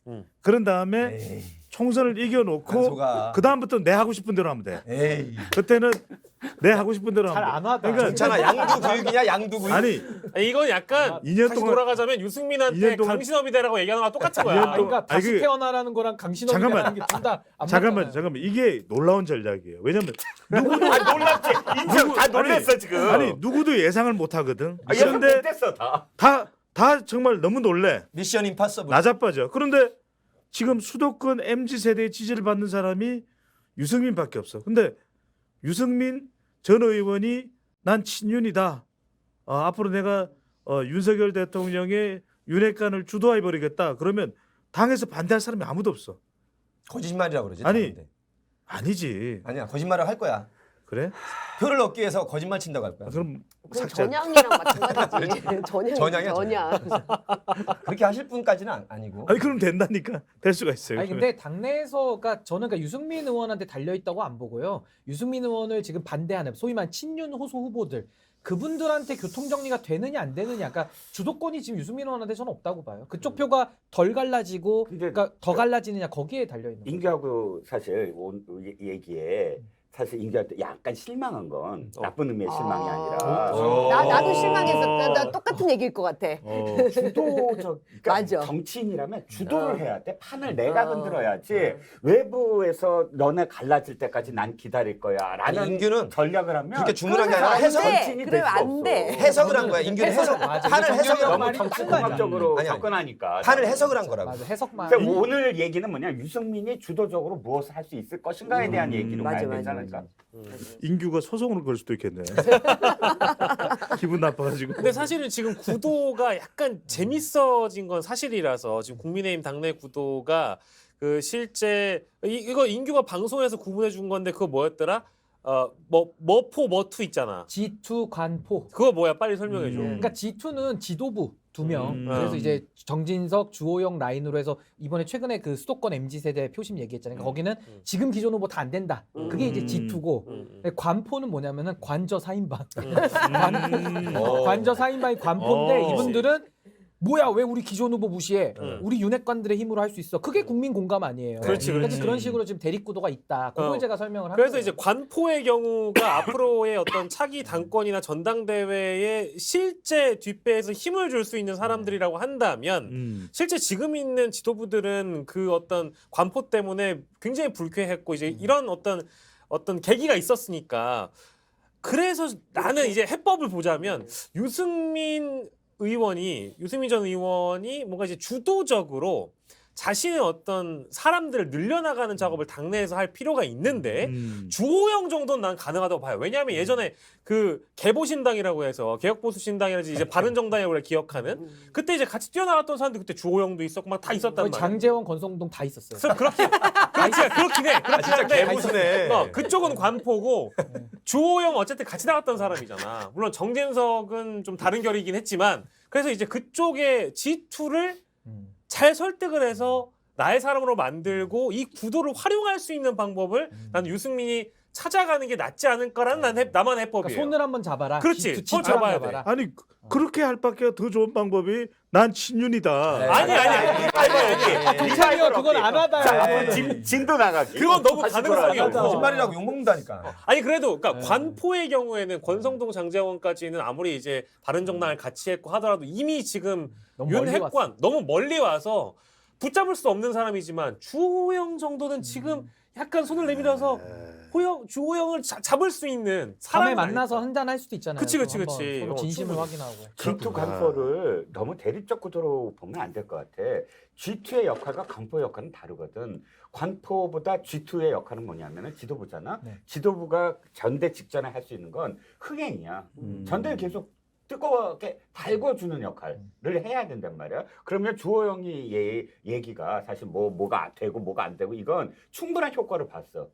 그런 다음에 에이, 총선을 이겨놓고 간소가. 그 다음부터 내 하고 싶은 대로 하면 돼. 에이. 그때는 내 하고 싶은 대로 잘 하면 안 돼. 하다. 그러니까 괜찮아. 양두구육이냐 양두구육. 아니 이건 약간 2년 다시 동안 돌아가자면 유승민한테 2년 동안- 강신업이 되라고 얘기하는 거랑 똑같은 거야. 2년 동안- 그러니까 다시 아니, 그- 태어나라는 거랑 강신업이라는 게 둘 다 안 맞잖아요. 잠깐만 이게 놀라운 전략이에요. 왜냐면 누구도 놀랍지. 인정 다 놀랬어 지금. 아니 누구도 예상을 못 하거든. 예상 그런데 못했어 다. 다 정말 너무 놀래. 미션 임파서블. 나자빠져. 그런데 지금 수도권 MZ 세대의 지지를 받는 사람이 유승민밖에 없어. 근데 유승민 전 의원이 난 친윤이다. 앞으로 내가 윤석열 대통령의 윤핵관을 주도해 버리겠다. 그러면 당에서 반대할 사람이 아무도 없어. 거짓말이라고 그러지. 아니. 다른데. 아니지. 아니야. 거짓말을 할 거야. 그래? 표를 얻기 위해서 거짓말 친다고 할 거야. 그럼 그건 삭제. 전향이랑 마찬가지지. 전향이야, 전향. 그렇게 하실 분까지는 아니고. 아니 그럼 된다니까. 될 수가 있어요. 아니 근데 당내에서가 저는 그러니까 유승민 의원한테 달려 있다고 안 보고요. 유승민 의원을 지금 반대하는 소위 말한 친윤 호소 후보들 그분들한테 교통 정리가 되느냐 안 되느냐. 그러니까 주도권이 지금 유승민 의원한테 저는 없다고 봐요. 그쪽 표가 덜 갈라지고 근데 그러니까 더 갈라지느냐 거기에 달려 있는 거예요. 인규하고 사실 얘기에 사실 인규한테 약간 실망한 건 나쁜 의미의 실망이 아니라 나도 실망했어. 나 똑같은 얘기일 것 같아. 주도적 그러니까 맞아. 정치인이라면 주도를 해야 돼. 판을 내가 흔들어야지. 외부에서 너네 갈라질 때까지 난 기다릴 거야라는 아니, 인규는 전략을 하면 그렇게 주문한 게 그러면 아니라 안 해석. 돼. 정치인이 될 그러면 수가 안 돼. 없어. 해석을 한 거야. 인규는 해석. 맞아. 판을 해석을 정경이랑 한 너무 말이 거야. 정치 딱 맞아. 공학적으로 아니, 아니. 접근하니까. 판을 해석을 한 거라고. 맞아. 해석만. 그러니까 오늘 얘기는 뭐냐 유승민이 주도적으로 무엇을 할 수 있을 것인가에 대한 얘기로 맞아, 가야 맞아, 되지 않을까? 인규가 소송을 걸 수도 있겠네. 기분 나빠가지고. 근데 사실은 지금 구도가 약간 재밌어진 건 사실이라서 지금 국민의힘 당내 구도가 그 실제 이거 인규가 방송에서 구분해 준 건데 그거 뭐였더라? 머포 머투 있잖아. G2 관포. 그거 뭐야? 빨리 설명해 줘. 그러니까 G2는 지도부 2명. 그래서 음. 이제 정진석, 주호영 라인으로 해서 이번에 최근에 그 수도권 MZ 세대 표심 얘기했잖아요. 그러니까 거기는 지금 기존 후보 다 안 된다. 그게 이제 G2고 관포는 뭐냐면은 관저 4인방. 관저 4인방이 관포인데 이분들은 뭐야 왜 우리 기존 후보 무시해? 우리 윤핵관들의 힘으로 할 수 있어. 그게 국민 공감 아니에요. 그렇지, 그러니까 그렇지. 그런 식으로 지금 대립구도가 있다. 그걸 제가 설명을 한 그래서 거예요. 이제 관포의 경우가 앞으로의 어떤 차기 당권이나 전당대회에 실제 뒷배에서 힘을 줄 수 있는 사람들이라고 한다면 실제 지금 있는 지도부들은 그 어떤 관포 때문에 굉장히 불쾌했고 이제 이런 어떤 계기가 있었으니까 그래서 나는 이제 해법을 보자면 유승민 전 의원이 뭔가 이제 주도적으로 자신의 어떤 사람들을 늘려나가는 작업을 당내에서 할 필요가 있는데 주호영 정도는 난 가능하다고 봐요. 왜냐하면 예전에 그 개보신당이라고 해서 개혁보수신당이라든지 이제 바른정당이라고 우리가 기억하는 그때 이제 같이 뛰어나갔던 사람들 그때 주호영도 있었고 막 다 있었단 거의 말이야. 장재원, 권성동 다 있었어요. 그래서 그렇긴 해. 그렇긴 진짜 한데 개보수네. 그쪽은 관포고 주호영 어쨌든 같이 나갔던 사람이잖아. 물론 정진석은 좀 다른 결이긴 했지만 그래서 이제 그쪽의 G2를 잘 설득을 해서 나의 사람으로 만들고 이 구도를 활용할 수 있는 방법을 나는 유승민이 찾아가는 게 낫지 않을까라는 나만의 해법이에요. 그러니까 손을 한번 잡아라. 그렇지. G2 손 잡아야 돼. 아니 그렇게 할 밖에 더 좋은 방법이 난 친윤이다. 아니. 이창이요 그건 안 하다. 자, 진도 나가기. 그건 너무 다시 가능성이 돌아가자. 없어. 거짓말이라고 욕먹는다니까. 아니 그래도 그러니까 관포의 경우에는 권성동 장재원까지는 아무리 이제 바른정당을 같이 했고 하더라도 이미 지금 너무 멀리 윤핵관 너무 멀리 와서 붙잡을 수 없는 사람이지만 주호영 정도는 지금 약간 손을 내밀어서 주호영을 잡을 수 있는 밤에 사람이 만나서 한잔 할 수도 있잖아요. 그치. 한번 그치. 서로 진심을 확인하고. G2 간포를 너무 대립적 구도로 보면 안 될 것 같아. G2의 역할과 간포의 역할은 다르거든. 관포보다 G2의 역할은 뭐냐면은 지도부잖아. 네. 지도부가 전대 직전에 할 수 있는 건 흥행이야. 전대를 계속 뜨거워게 달궈주는 역할을 해야 된단 말이야. 그러면 주호영이 얘기가 사실 뭐가 되고 뭐가 안 되고 이건 충분한 효과를 봤어.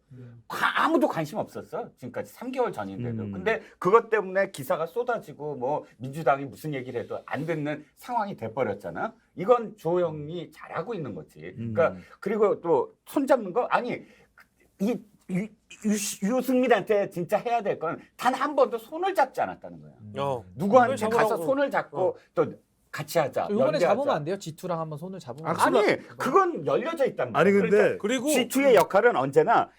아무도 관심 없었어. 지금까지 3개월 전인데도. 근데 그것 때문에 기사가 쏟아지고 뭐 민주당이 무슨 얘기를 해도 안 듣는 상황이 돼버렸잖아. 이건 주호영이 잘하고 있는 거지. 그러니까 그리고 또 손잡는 거 아니 유승민한테 진짜 해야 될 건 단 한 번도 손을 잡지 않았다는 거야. 누구한테 가서 손을 잡고 또 같이 하자. 이번에 연대하자. 잡으면 안 돼요? G2랑 한번 손을 잡으면 안 아니 돼요? 그건 열려져 있단 말이야. 아니 근데 그리고 G2의 역할은 언제나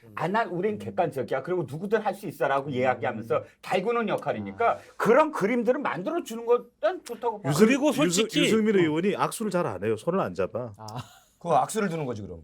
우린 객관적이야. 그리고 누구든 할 수 있어라고 이야기하면서 달구는 역할이니까 그런 그림들을 만들어 주는 건 좋다고 봐. 그리고 솔직히 유승민 의원이 악수를 잘 안 해요. 손을 안 잡아. 그거 악수를 두는 거지 그럼.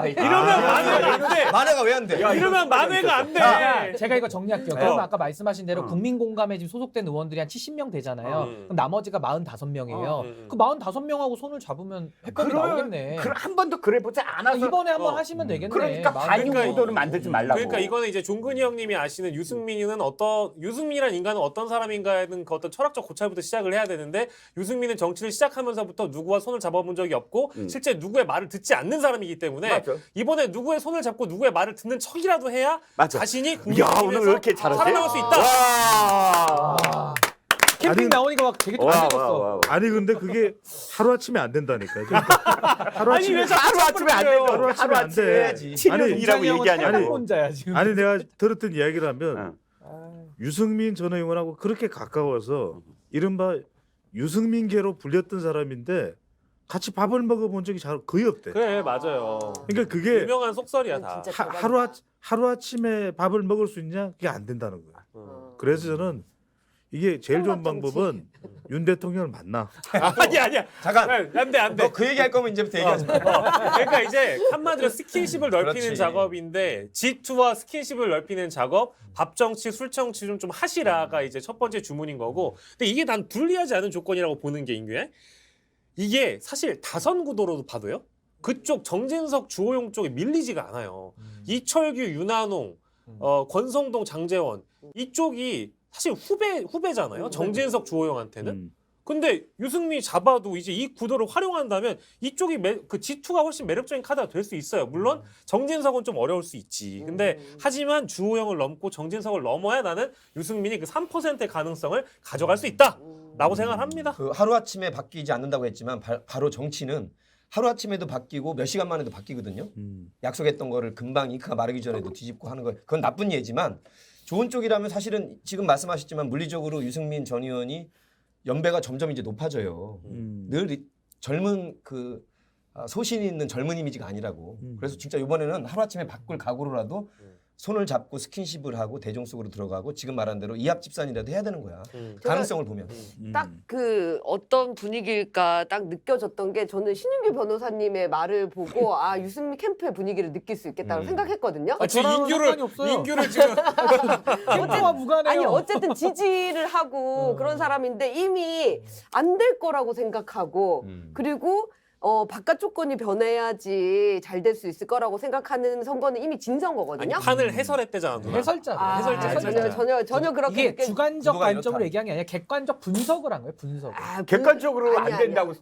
이러면 만회가 안 돼. 만회가 왜 안 돼? 이러면 만회가 안 돼. 자, 제가 이거 정리할게요. 그러면 아까 말씀하신 대로 국민공감에 지금 소속된 의원들이 한 70명 되잖아요. 그럼 나머지가 45명이에요. 그 45명하고 손을 잡으면 해법이 나오겠네. 한 번도 그래 보지 않아서 이번에 한번 하시면 되겠네. 그러니까 반영 구도를 만들지 말라고. 그러니까 이거는 이제 종근이 형님이 아시는 유승민이라는 인간은 어떤 사람인가는 그 어떤 철학적 고찰부터 시작을 해야 되는데 유승민은 정치를 시작하면서부터 누구와 손을 잡아본 적이 없고 실제 누구의 말을 듣지 않는 사람이기 때문에 맞아. 이번에 누구의 손을 잡고 누구의 말을 듣는 척이라도 해야 맞아. 자신이 야 오늘 왜 국민의힘에서 이렇게 잘하지? 살아남을 수 있다. 와. 캠핑 아니, 나오니까 막 되게 좀 안 되겠어. 아니 근데 그게 하루 아침에 안 된다니까. 하루 아니 왜 자꾸 하루아침에 안 되죠. 하루아침에 안 돼. 해야지. 친윤이라고 얘기하냐고. 혼자야 지금. 아니 내가 들었던 이야기를 하면 유승민 전 의원하고 그렇게 가까워서 이른바 유승민계로 불렸던 사람인데 같이 밥을 먹어본 적이 거의 없대. 그래 맞아요. 그러니까 그게 유명한 속설이야 다. 진짜 하루 아침에 밥을 먹을 수 있냐? 그게 안 된다는 거야. 그래서 저는 이게 제일 좋은 방법은 윤 대통령을 만나. 아니야. 잠깐. 안 돼. 너 그 얘기할 거면 이제부터 얘기하지 마. 그러니까 이제 한마디로 스킨십을 넓히는 그렇지. 작업인데 G2와 스킨십을 넓히는 작업, 밥 정치, 술 정치 좀 하시라가 이제 첫 번째 주문인 거고. 근데 이게 난 불리하지 않은 조건이라고 보는 게 인규야. 이게 사실 다선 구도로도 봐도요. 그쪽 정진석, 주호영 쪽에 밀리지가 않아요. 이철규, 윤한홍, 권성동, 장제원 이쪽이 사실 후배잖아요. 정진석, 주호영한테는. 근데 유승민이 잡아도 이제 이 구도를 활용한다면 이쪽이 그 G2가 훨씬 매력적인 카드가 될 수 있어요. 물론 정진석은 좀 어려울 수 있지. 근데 하지만 주호영을 넘고 정진석을 넘어야 나는 유승민이 그 3%의 가능성을 가져갈 수 있다라고 생각을 합니다. 그 하루아침에 바뀌지 않는다고 했지만 바로 정치는 하루아침에도 바뀌고 몇 시간 만에도 바뀌거든요. 약속했던 거를 금방 잉크가 마르기 전에도 뒤집고 하는 거 그건 나쁜 예지만 좋은 쪽이라면 사실은 지금 말씀하셨지만 물리적으로 유승민 전 의원이 연배가 점점 이제 높아져요. 늘 젊은 소신 있는 젊은 이미지가 아니라고. 그래서 진짜 이번에는 하루아침에 바꿀 각오로라도 손을 잡고 스킨십을 하고 대중 속으로 들어가고 지금 말한 대로 이합 집산이라도 해야 되는 거야. 가능성을 보면. 딱 그 어떤 분위기일까 딱 느껴졌던 게 저는 신윤규 변호사님의 말을 보고 아 유승민 캠프의 분위기를 느낄 수 있겠다고 생각했거든요. 지금 저랑은 상관이 없어요. 인규를 지금 캠프와 무관해요. 아니 어쨌든 지지를 하고 그런 사람인데 이미 안 될 거라고 생각하고 그리고 바깥 조건이 변해야지 잘 될 수 있을 거라고 생각하는 선거는 이미 진 선거거든요. 아니, 판을 해설했대잖아. 누나. 해설자. 해설자. 전혀 그렇게 이게 느껴. 주관적 누가 관점으로 이렇다. 얘기한 게 아니라 객관적 분석을 한 거예요. 분석. 객관적으로 아니, 안 된다고.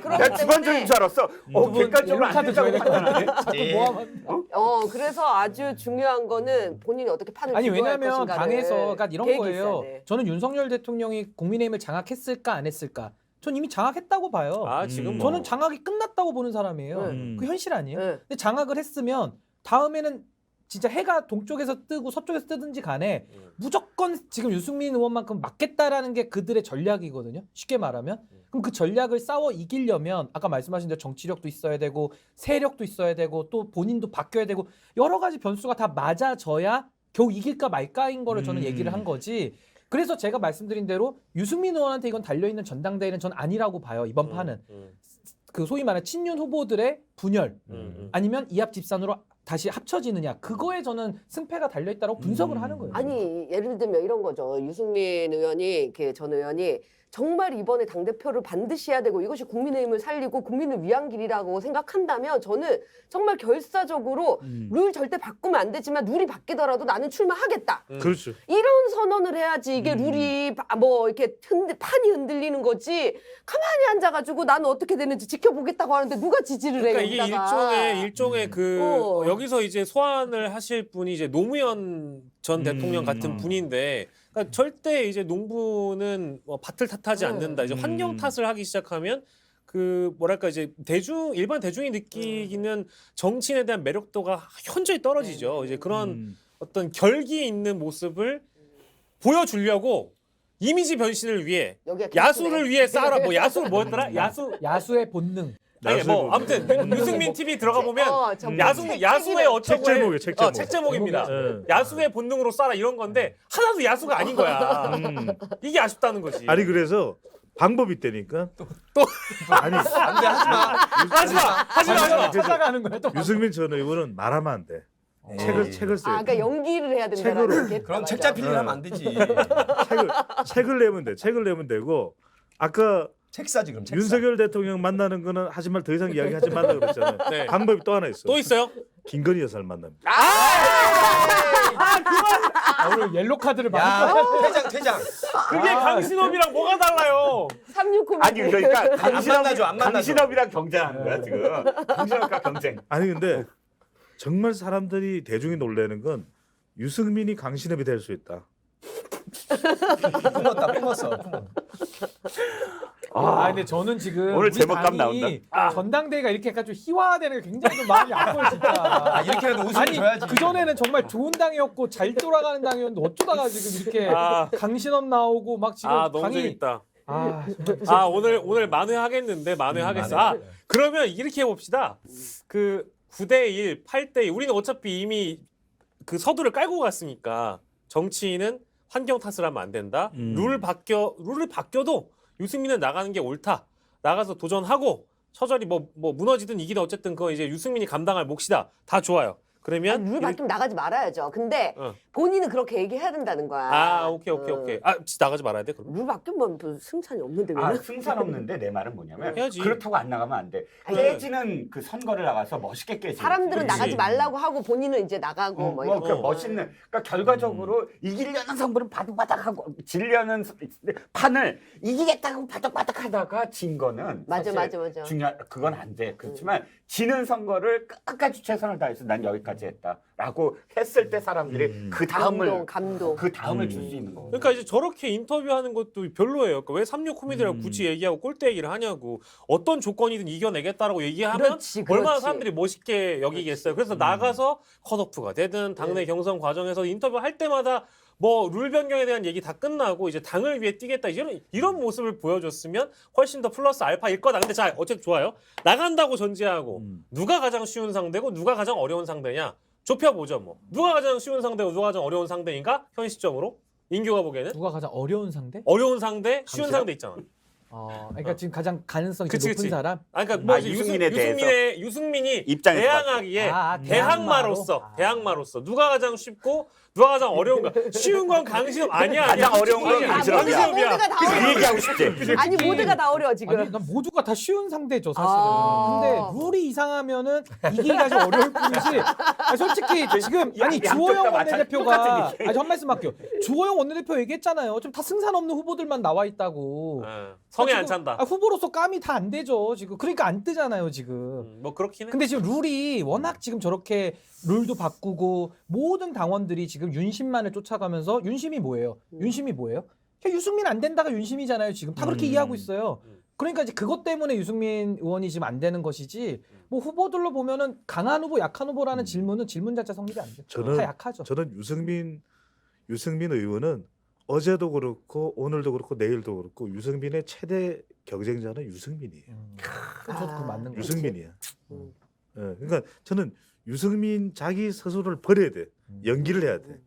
그렇기 내가 주관적인 때문에 줄 알았어. 객관적으로 안 카드 줘야 된다고 될것 판단하네. 같은데. 자꾸 모함한. 그래서 아주 중요한 거는 본인이 어떻게 판을 아니 기도할 왜냐하면 것인가를 당에서 그러니까 이런 계획이 거예요. 있어야 돼. 저는 윤석열 대통령이 국민의힘을 장악했을까 안 했을까? 전 이미 장악했다고 봐요. 지금 저는 장악이 끝났다고 보는 사람이에요. 네. 그 현실 아니에요? 네. 근데 장악을 했으면 다음에는 진짜 해가 동쪽에서 뜨고 서쪽에서 뜨든지 간에 무조건 지금 유승민 의원만큼 맞겠다라는 게 그들의 전략이거든요. 쉽게 말하면. 그럼 그 전략을 싸워 이기려면 아까 말씀하신 대로 정치력도 있어야 되고 세력도 있어야 되고 또 본인도 바뀌어야 되고 여러 가지 변수가 다 맞아져야 겨우 이길까 말까인 거를 저는 얘기를 한 거지. 그래서 제가 말씀드린 대로 유승민 의원한테 이건 달려있는 전당대회는 전 아니라고 봐요. 이번 판은. 그 소위 말하는 친윤 후보들의 분열 아니면 이합 집산으로 다시 합쳐지느냐 그거에 저는 승패가 달려 있다고 분석을 하는 거예요. 아니 예를 들면 이런 거죠. 유승민 의원이 전 의원이 정말 이번에 당대표를 반드시 해야 되고 이것이 국민의힘을 살리고 국민을 위한 길이라고 생각한다면 저는 정말 결사적으로 룰 절대 바꾸면 안 되지만 룰이 바뀌더라도 나는 출마하겠다. 그렇죠. 이런 선언을 해야지 이게 룰이 뭐 이렇게 판이 흔들리는 거지 가만히 앉아가지고 나는 어떻게 되는지 지켜보겠다고 하는데 누가 지지를 해요? 그러니까 이게 여기다가. 일종의 여기서 이제 소환을 하실 분이 이제 노무현 전 대통령 같은 분인데 그러니까 절대 이제 농부는 밭을 탓하지 않는다. 이제 환경 탓을 하기 시작하면 그 뭐랄까 이제 일반 대중이 느끼기는 정치인에 대한 매력도가 현저히 떨어지죠. 이제 그런 어떤 결기 있는 모습을 보여주려고 이미지 변신을 위해 여기가 야수를 위해 싸라. 뭐 야수를 뭐였더라? 야수의 본능. 아니 뭐 아무튼 유승민 TV 들어가 보면 야수의 어쩌고 책 제목입니다. 야수의 본능으로 싸라 이런 건데 하나도 야수가 아닌 거야. 이게 아쉽다는 거지. 아니 그래서 방법이 있다니까. 또 아니 안돼 하지마. 찾아가는 거야 또. 유승민 전 의원은 말하면 안 돼. 책을 써야 돼. 그러니까 연기를 해야 된다는 게 그럼 책 잡히려 하면 안 되지. 책을 내면 돼. 책을 내면 되고 아까 책 사지 그럼. 책 사. 윤석열 대통령 만나는 거는 하지 말 더 이상 이야기하지 말라 그랬잖아요. 네. 방법이 또 하나 있어. 또 있어요? 김건희 여사를 만납니다. 오늘 옐로 카드를 야 많이 퇴장. 그게 강신업이랑 뭐가 달라요? 369. 아니 그러니까 안 만나죠. 강신업이랑 경쟁하는 거야 지금. 강신업과 경쟁. 아니 근데 정말 사람들이 대중이 놀라는 건 유승민이 강신업이 될 수 있다. 뿜었어. 근데 저는 지금 오늘 우리 제목감 당이 나온다. 전당대회가 이렇게 약간 좀 희화화되는 게 굉장히 좀 마음이 아파요 진짜. 이렇게라도 웃음을 아니 줘야지. 그 전에는 정말 좋은 당이었고 잘 돌아가는 당이었는데 어쩌다가 지금 이렇게 강신업 나오고 막 지금 너무 당이 재밌다. 정말 오늘 만회하겠는데 만회하겠어. 그러면 이렇게 해봅시다. 그 9대1, 8대2 우리는 어차피 이미 그 서두를 깔고 갔으니까 정치인은 환경 탓을 하면 안 된다. 룰을 바뀌어도 유승민은 나가는 게 옳다. 나가서 도전하고 처절히 뭐 무너지든 이기든 어쨌든 그거 이제 유승민이 감당할 몫이다. 다 좋아요. 그러면 룰 바뀌면 나가지 말아야죠. 근데 본인은 그렇게 얘기해야 된다는 거야. 오케이. 진짜 나가지 말아야 돼 그럼. 룰 바뀌면 뭐 승산이 없는데 왜? 승산 없는데 내 말은 뭐냐면 해야지. 그렇다고 안 나가면 안 돼. 깨지는 그 선거를 나가서 멋있게 깨지. 사람들은 그렇지. 나가지 말라고 하고 본인은 이제 나가고 뭐 이렇게. 멋있는. 그러니까 결과적으로 이기려는 성분은 바닥바닥하고 지려는 판을 이기겠다고 바닥바닥하다가 진 거는 맞아. 중요한 그건 안 돼. 그렇지만 지는 선거를 끝까지 최선을 다해서 난 여기까지 했다라고 했을 때 사람들이 그 다음을 감동. 그 다음을 줄 수 있는 거고. 그러니까 이제 저렇게 인터뷰하는 것도 별로예요. 그러니까 왜 36 코미디라고 굳이 얘기하고 꼴대 얘기를 하냐고. 어떤 조건이든 이겨내겠다라고 얘기하면 그렇지. 얼마나 사람들이 멋있게 여기겠어요. 그래서 나가서 컷오프가 되든 당내 경선 과정에서 인터뷰 할 때마다 뭐 룰 변경에 대한 얘기 다 끝나고 이제 당을 위해 뛰겠다 이런 모습을 보여줬으면 훨씬 더 플러스 알파일 거다. 근데 자 어쨌든 좋아요. 나간다고 전제하고 누가 가장 쉬운 상대고 누가 가장 어려운 상대냐 좁혀보죠 뭐. 누가 가장 쉬운 상대고 누가 가장 어려운 상대인가 현 시점으로 인규가 보기에는 누가 가장 어려운 상대? 어려운 상대 쉬운 상대 있잖아. 그러니까 지금 가장 가능성이 높은 사람. 그러니까 뭐 유승민에 대해서 유승민이 입장에서 대항하기에 대항마로. 대항마로서 누가 가장 쉽고 누가 가장 어려운가. 쉬운 건 강신업 아니야. 가장 어려운 건 강신업이야. 모두가 다 그 어려워. 얘기하고 싶지. 아니 모두가 다 어려워 지금. 아니, 난 모두가 다 쉬운 상대죠 사실은. 근데 룰이 이상하면은 이기기가 좀 어려울 뿐이지. 솔직히 지금 아니 주호영 원내대표가 한 말씀 할게요. 주호영 원내대표 얘기했잖아요. 좀 다 승산 없는 후보들만 나와 있다고. 성에 안 찬다. 후보로서 감이 다 안 되죠 지금. 그러니까 안 뜨잖아요 지금. 뭐 그렇긴 해. 근데 지금 룰이 워낙 지금 저렇게 룰도 바꾸고 모든 당원들이 지금 윤심만을 쫓아가면서 윤심이 뭐예요? 윤심이 뭐예요? 유승민 안 된다가 윤심이잖아요 지금. 다 그렇게 이해하고 있어요. 그러니까 이제 그것 때문에 유승민 의원이 지금 안 되는 것이지 뭐 후보들로 보면은 강한 후보 약한 후보라는 질문 자체 성립이 안 돼요. 다 약하죠. 저는 유승민 의원은 어제도 그렇고 오늘도 그렇고 내일도 그렇고 유승민의 최대 경쟁자는 유승민이에요. 저도 그 맞는 거. 유승민이야. 그러니까 저는 유승민 자기 스스로를 버려야 돼. 연기를 해야 돼.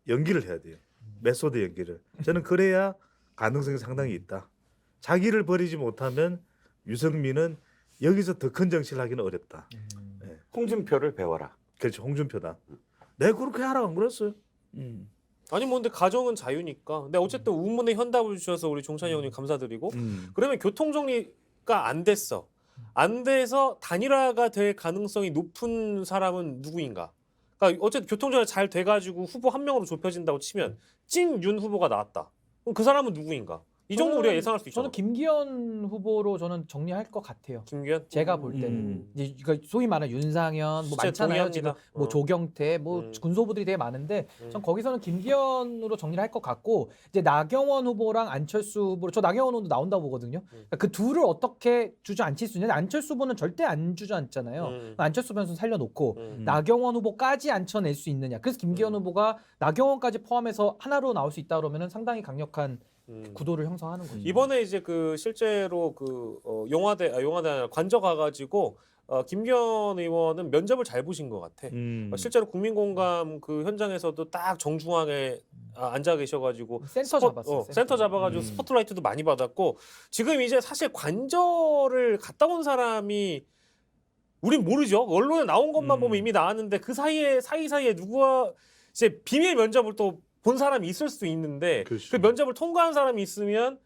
연기를 해야 돼요. 메소드 연기를. 저는 그래야 가능성이 상당히 있다. 자기를 버리지 못하면 유승민은 여기서 더 큰 정치를 하기는 어렵다. 홍준표를 배워라. 그렇죠. 홍준표다. 내가 그렇게 하라고 안 그랬어요. 아니 뭐 근데 가정은 자유니까. 근데 어쨌든 우문의 현답을 주셔서 우리 종찬이 형님 감사드리고. 그러면 교통 정리가 안 됐어. 안 돼서 단일화가 될 가능성이 높은 사람은 누구인가? 그러니까 어쨌든 교통 정리 잘 돼가지고 후보 한 명으로 좁혀진다고 치면 찐윤 후보가 나왔다. 그럼 그 사람은 누구인가? 이 정도 우리가 예상할 수 있잖아. 저는 김기현 후보로 저는 정리할 것 같아요. 김기현? 제가 볼 때는 이제 그러니까 소위 말하는 윤상현 뭐 진짜 많잖아요. 동의합니다. 지금 뭐 조경태 뭐 군소부들이 되게 많은데 전 거기서는 김기현으로 정리를 할 것 같고 이제 나경원 후보랑 안철수 후보 저 나경원 후보도 나온다고 보거든요. 그러니까 그 둘을 어떻게 주저앉힐 수 있냐? 안철수 후보는 절대 안 주저앉잖아요. 안철수 변호사 살려놓고 나경원 후보까지 앉혀낼 수 있느냐? 그래서 김기현 후보가 나경원까지 포함해서 하나로 나올 수 있다 그러면은 상당히 강력한 구도를 형성하는 거죠. 이번에 이제 그 실제로 그 용화대 아니라 관저 가가지고 김기현 의원은 면접을 잘 보신 것 같아. 실제로 국민공감 그 현장에서도 딱 정중앙에 앉아 계셔가지고 센터 잡았어요. 센터 잡아가지고 스포트라이트도 많이 받았고 지금 이제 사실 관저를 갔다 온 사람이 우린 모르죠. 언론에 나온 것만 보면 이미 나왔는데 그 사이사이에 누가 이제 비밀 면접을 또 본 사람이 있을 수도 있는데 그렇죠. 그 면접을 통과한 사람이 있으면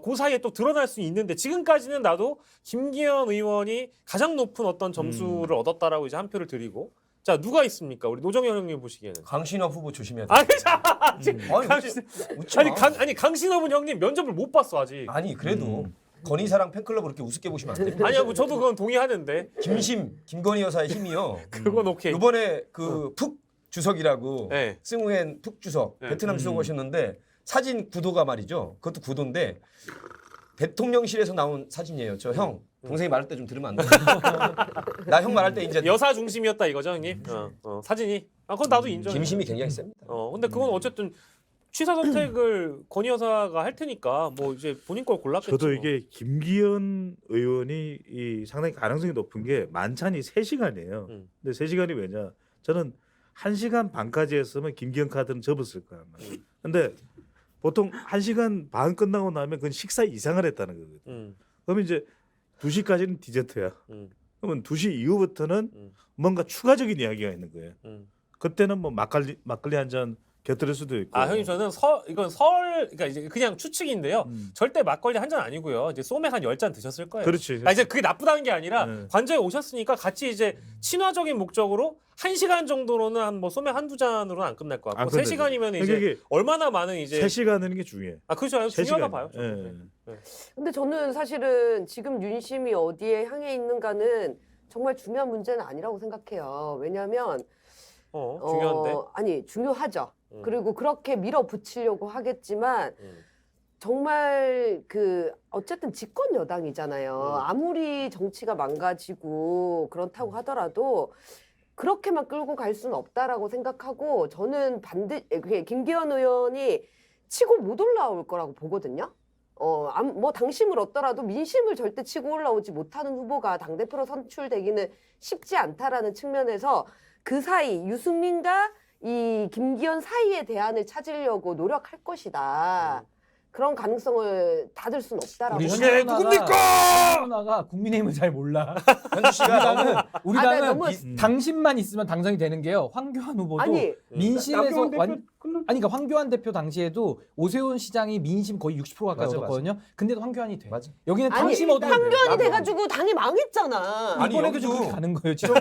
그 사이에 또 드러날 수 있는데 지금까지는 나도 김기현 의원이 가장 높은 어떤 점수를 얻었다라고 이제 한 표를 드리고 자 누가 있습니까? 우리 노정현 형님 보시기에는 강신업 후보 조심해야 돼. 아니 웃지 마. 강신업은 형님 면접을 못 봤어 아직. 아니 그래도 건희사랑 팬클럽 그렇게 우습게 보시면 안 됩니다. 아니야, 저도 그건 동의하는데. 김건희 여사의 힘이요. 그건 오케이. 이번에 그 푹 주석이라고 네. 승우엔 푹 주석 네. 베트남 주석 오셨는데 사진 구도가 말이죠. 그것도 구도인데 대통령실에서 나온 사진이에요. 저 형 동생이 말할 때 좀 들으면 안 돼? 나 형 말할 때 이제 여사 중심이었다 이거죠, 형님? 사진이. 그건 나도 인정해. 김심이 굉장히 셉니다. 근데 그건 어쨌든 취사 선택을 건희 여사가 할 테니까 뭐 이제 본인 걸 골랐겠죠. 저도 이게 김기현 의원이 이 상당히 가능성이 높은 게 만찬이 3시간이에요. 근데 3시간이 왜냐? 저는 1시간 반까지 했으면 김기현 카드는 접었을 거야. 근데 보통 1시간 반 끝나고 나면 그건 식사 이상을 했다는 거거든. 그러면 이제 2시까지는 디저트야. 그러면 2시 이후부터는 뭔가 추가적인 이야기가 있는 거예요. 그때는 뭐 막걸리 한 잔 곁들일 수도 있고. 형님 저는 이건 그러니까 이제 그냥 추측인데요. 절대 막걸리 한 잔 아니고요. 이제 소맥 한 10잔 드셨을 거예요. 그렇지. 이제 그게 나쁘다는 게 아니라 네. 관저에 오셨으니까 같이 이제 친화적인 목적으로 1시간 정도로는 한 뭐 소맥 한두 잔으로는 안 끝날 것 같고 3시간이면 이제 이게 얼마나 많은 이제 3시간이라는 게 중요해. 그렇죠. 중요하다 봐요. 예. 근데 저는 사실은 지금 윤심이 어디에 향해 있는가는 정말 중요한 문제는 아니라고 생각해요. 왜냐하면 중요한데. 아니 중요하죠. 그리고 그렇게 밀어붙이려고 하겠지만 정말 그 어쨌든 집권 여당이잖아요. 아무리 정치가 망가지고 그렇다고 하더라도 그렇게만 끌고 갈 수는 없다라고 생각하고 저는 김기현 의원이 치고 못 올라올 거라고 보거든요. 뭐 당심을 얻더라도 민심을 절대 치고 올라오지 못하는 후보가 당대표로 선출되기는 쉽지 않다라는 측면에서 그 사이 유승민과 이 김기현 사이의 대안을 찾으려고 노력할 것이다. 그런 가능성을 닫을 수는 없다라고. 이게 누굽니까? 누나가 국민의힘을 잘 몰라. 현주 씨가 우리 당은 너무 당신만 있으면 당선이 되는 게요. 황교안 후보도 아니, 민심에서 그러니까 황교안 대표 당시에도 오세훈 시장이 민심 거의 60% 가까이 맞아, 얻었거든요. 근데도 황교안이 돼. 맞아. 여기는 아니 당심 얻으면 황교안이 돼가지고 당이 망했잖아. 아니, 이번에도 여기도- 좀 그렇게 가는 거예요. 지금.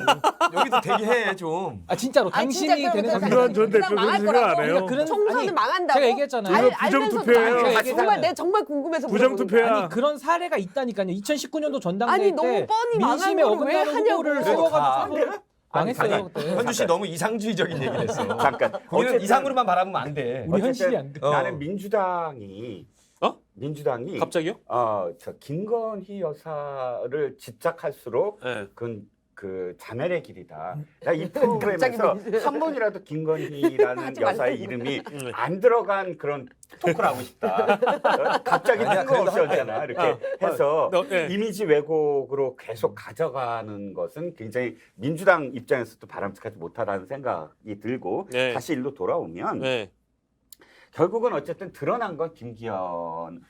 여기도 대기해 좀. 진짜로 아니, 당신이 진짜 되는 그럼 황교안 전 그냥 대표 망할 그런 생각 안 거라고? 해요. 그러니까 그런 총선은 아니, 망한다고. 제가 얘기했잖아요. 알면서도 부정투표예요. 정말 궁금해서 부정투표야. 물어보는 거야. 아니 그런 사례가 있다니까요. 2019년도 전당대회 아니, 때 너무 뻔히 민심에 망한 거를 왜 어긋나는 하냐고. 후보를 그래도 세워가지고 망했어요. 그때. 현주 씨 너무 이상주의적인 얘기를 했어. 잠깐. 거기는 어쨌든- 이상으로만 바라보면 안 돼. 우리 현실이 안 돼. 나는 민주당이 갑자기요? 저 김건희 여사를 집착할수록 네. 그건 그 자멸의 길이다. 이 갑자기 프로그램에서 민주- 한 번이라도 김건희라는 하지 여사의 말라고. 이름이 안 들어간 그런 토크를 하고 싶다. 갑자기 아니야, 뜬금없이 그래도 하잖아. 이렇게 해서 네. 이미지 왜곡으로 계속 가져가는 것은 굉장히 민주당 입장에서도 바람직하지 못하다는 생각이 들고 네. 다시 일로 돌아오면 네. 결국은 어쨌든 드러난 건 김기현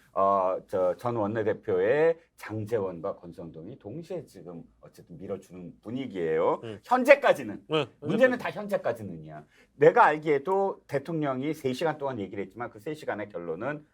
전 원내대표의 장제원과 권성동이 동시에 지금 어쨌든 밀어주는 분위기예요. 현재까지는. 문제는 다 현재까지는이야. 내가 알기에도 대통령이 3시간 동안 얘기를 했지만 그 3시간의 결론은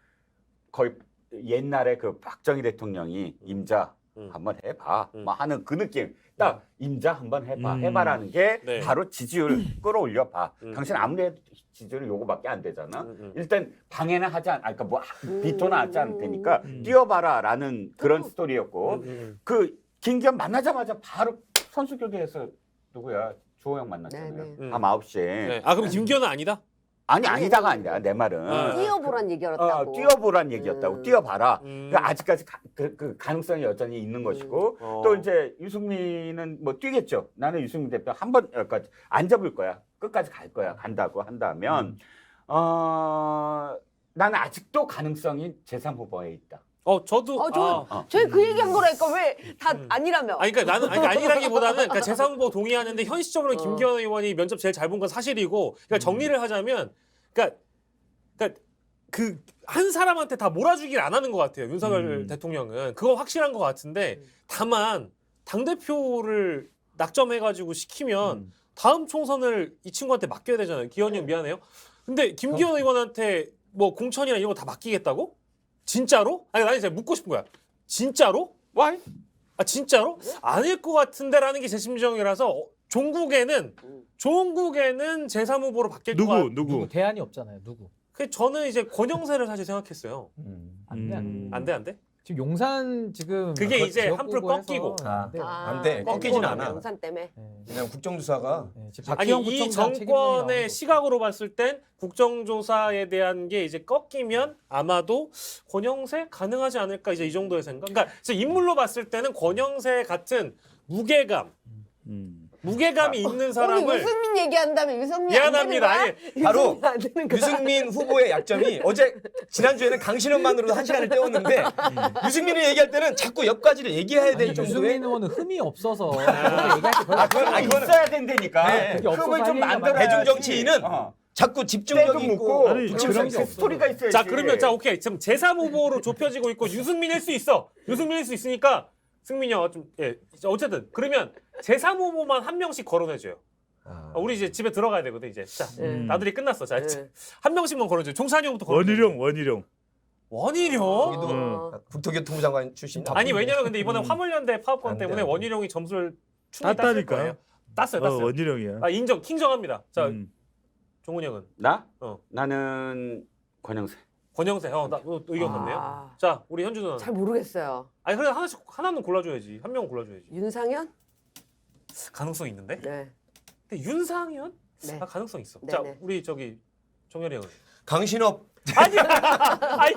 거의 옛날에 그 박정희 대통령이 임자 한번 해봐 뭐 하는 그 느낌. 딱 임자 한번 해봐라는 게 네. 바로 지지율 끌어올려봐. 당신 아무리 해도 지지율 요거밖에 안 되잖아. 일단 방해는 하지 않, 그러니까 뭐 비토는 하지 않을 테니까 뛰어봐라라는 그런 스토리였고 그 김기현 만나자마자 바로 선수 교대에서 누구야 주호영 만났잖아요. 밤 9시에. 네. 아 그럼 김기현은 아니다? 아니 아니다가 아니라 내 말은 뛰어보란 얘기였다고. 뛰어보란 얘기였다고. 뛰어봐라. 그러니까 아직까지 그 가능성이 여전히 있는 것이고 또 이제 유승민은 뭐 뛰겠죠. 나는 유승민 대표 한 번 여기까지 안 접을 거야. 끝까지 갈 거야. 간다고 한다면 나는 아직도 가능성이 제3 후보에 있다. 저도 저희 그 얘기한 거라니까 왜 다 아니라며. 아니 그러니까 나는 아니라기보다는 그러니까 제3 후보 동의하는데 현실적으로는 김기현 의원이 면접 제일 잘 본 건 사실이고 그러니까 정리를 하자면 그러니까 그 한 사람한테 다 몰아주길 안 하는 것 같아요. 윤석열 대통령은 그거 확실한 것 같은데 다만 당 대표를 낙점해가지고 시키면 다음 총선을 이 친구한테 맡겨야 되잖아요. 기현이 형 미안해요. 근데 김기현 의원한테 뭐 공천이나 이런 거 다 맡기겠다고? 진짜로? 아니 나는 이제 묻고 싶은 거야. 진짜로? Why? 아 진짜로? 아닐 것 같은데라는 게 제 심정이라서 종국에는 제3 후보로 바뀔 것 같. 누구 대안이 없잖아요. 누구? 그 저는 이제 권영세를 사실 생각했어요. 안 돼. 안 돼? 지금 용산 지금 그게 이제 지역구에서 한풀 꺾이고. 안 돼요. 안 돼. 꺾이진 않아. 영산 때문에. 그냥 국정조사가 지금 아니 박희영 이 부총장 책임론이 나오는 정권의 거고. 시각으로 봤을 땐 국정조사에 대한 게 이제 꺾이면 아마도 권영세 가능하지 않을까 이제 이 정도의 생각. 그러니까 진짜 인물로 봤을 때는 권영세 같은 무게감이 있는 우리 사람을 유승민 얘기한다면 유승민 미안합니다. 안 아니 되는 거야? 바로 유승민 안 되는 거야? 유승민 후보의 약점이 어제 지난주에는 강신원만으로도 1시간을 때웠는데 유승민을 얘기할 때는 자꾸 옆가지를 얘기해야 될 정도의 유승민 의원은 흠이 없어서 그렇게 얘기할 때 별로 그건 있어야 된다니까. 네. 그게 없어서 흠을 좀 할 얘기가 만들어야지. 대중 정치인은 자꾸 집중력 때도 있고 묻고 아니, 그런 그런 게 그 없어. 스토리가 있어야지. 자 그러면 자 오케이 지금 제3 후보로 좁혀지고 있고 유승민일 수 있어. 유승민일 수 있으니까 승민이 형 좀 어쨌든 그러면 제3 후보만 한 명씩 거론해줘요. 우리 이제 집에 들어가야 되거든 이제. 자 나들이 끝났어. 자 한 명씩만 거론해줘. 종찬이 형부터 거론해줘. 원희룡. 여기도 국토교통부 장관 출신. 아니 왜냐면 근데 이번에 화물연대 파업권 안 돼, 때문에 안 돼. 원희룡이 점수를 충분히 땄을 땄다니까. 거예요. 땄어요. 원희룡이야. 아 인정 킹정합니다. 자 종훈이 형은 나? 어. 나는 권영세. 권영세 나 의견 같네요. 자 우리 현주 누나. 잘 모르겠어요. 아니 그래 하나는 골라줘야지. 한 명은 골라줘야지. 윤상현? 가능성 있는데? 네. 근데 윤상현? 네. 가능성 있어. 네, 자 네. 우리 저기 정열이 형은. 강신업. 아니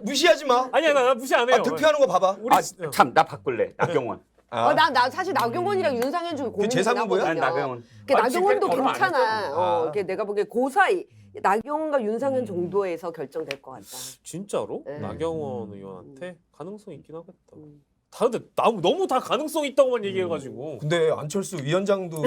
무시하지 마. 아니야 나 무시 안 해요. 득표하는 거 봐봐. 우리 참 나 바꿀래. 나경원. 나 사실 나경원이랑 윤상현 중에 고민이 제3 후보야? 난 나경원. 나경원도 지금 결혼 안 괜찮아. 했잖아. 이게 내가 보기에 그 사이 나경원과 윤상현 정도에서 결정될 것 같다. 진짜로? 네. 나경원 의원한테 가능성 있긴 하겠다. 다 근데 너무 다 가능성 있다고만 얘기해가지고. 근데 안철수 위원장도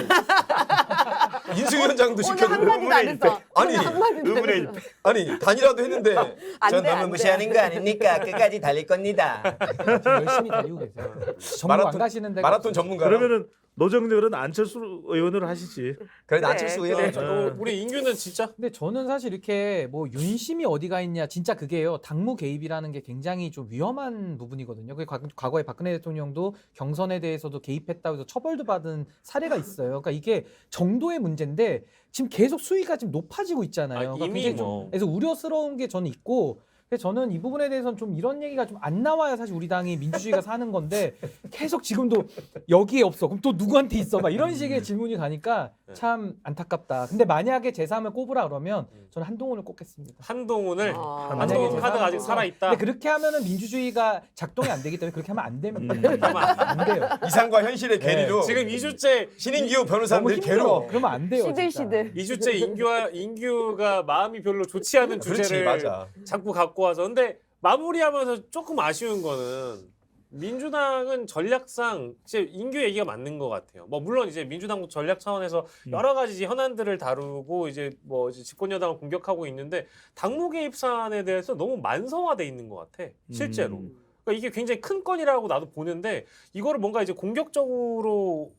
인수위원장도 오늘 시켜주고 한마디도 안 했어. 아니, 오늘 한마디도 안 의문의 했어. 아니 단이라도 했는데 안 전 돼, 너무 안 무시하는 돼. 거 아닙니까? 끝까지 달릴 겁니다. 지금 열심히 달리고 계세요. 전국 안 가시는 데가 마라톤 없어요. 전문가. 그러면은 노정렬은 안철수 의원으로 하시지. 그래 안철수 그래, 의원. 그래. 우리 인규는 진짜 근데 저는 사실 이렇게 뭐 윤심이 어디가 있냐 진짜 그게요 당무 개입이라는 게 굉장히 좀 위험한 부분이거든요. 그게 과거에 박근혜 대통령도 경선에 대해서도 개입했다고 해서 처벌도 받은 사례가 있어요. 그러니까 이게 정도의 문제인데 지금 계속 수위가 지금 높아지고 있잖아요. 그러니까 이미 굉장히 뭐. 좀 그래서 우려스러운 게 저는 있고. 그래서 저는 이 부분에 대해서는 좀 이런 얘기가 좀 안 나와야 사실 우리 당이 민주주의가 사는 건데 계속 지금도 여기에 없어. 그럼 또 누구한테 있어? 막 이런 식의 질문이 가니까 참 안타깝다. 근데 만약에 제3을 꼽으라 그러면 저는 한동훈을 꼽겠습니다. 한동훈을 아. 한동훈 만약에 카드가 아직 제3을 살아있다. 근데 그렇게 하면은 민주주의가 작동이 안 되기 때문에 그렇게 하면 안 됩니다. 안 돼요. 이상과 현실의 괴리로 지금 2주째 신인규 너무 변호사님들 힘들어. 괴로워. 그러면 안 돼요. 시들시들. 2주째 인규가 마음이 별로 좋지 않은 그렇지 주제를 맞아. 자꾸 갖고 와서 근데 마무리하면서 조금 아쉬운 거는 민주당은 전략상 이제 인규 얘기가 맞는 것 같아요. 뭐 물론 이제 민주당도 전략 차원에서 여러 가지 이제 현안들을 다루고 이제 뭐 이제 집권 여당을 공격하고 있는데 당무 개입 사안에 대해서 너무 만성화돼 있는 것 같아. 실제로. 그러니까 이게 굉장히 큰 건이라고 나도 보는데 이거를 뭔가 이제 공격적으로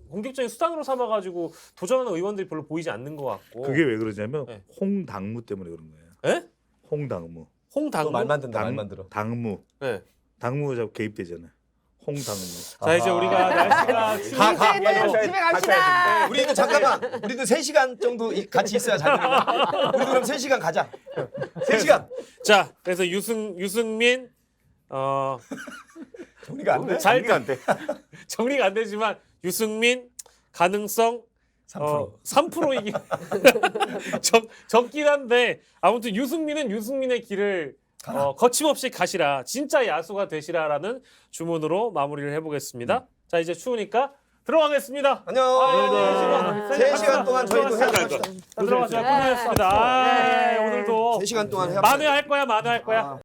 공격적인 수단으로 삼아가지고 도전하는 의원들이 별로 보이지 않는 것 같고. 그게 왜 그러냐면 네. 홍당무 때문에 그런 거예요. 에? 홍당무. 또 홍당무. 말만 든다 말만 들어. 당무. 네. 당무가 자꾸 개입되잖아요. 홍당무. 자 이제 우리가 날씨가 이제는 집에 갑시다. 우리도 잠깐만. 우리도 3시간 정도 같이 있어야 잘 되는 거야. 우리도 그럼 3시간 가자. 3시간. 자 그래서 유승민 정리가 안 돼? 잘 안 돼. 정리가 안 되지만 유승민 가능성 3%이기 적긴 한데 아무튼 유승민은 유승민의 길을 거침없이 가시라 진짜 야수가 되시라라는 주문으로 마무리를 해보겠습니다. 자 이제 추우니까 들어가겠습니다. 안녕. 아, 3시간 동안 저희도 해야 돼. 들어가자 고생하셨습니다. 오늘도 3시간 동안 해야 만회할 거야.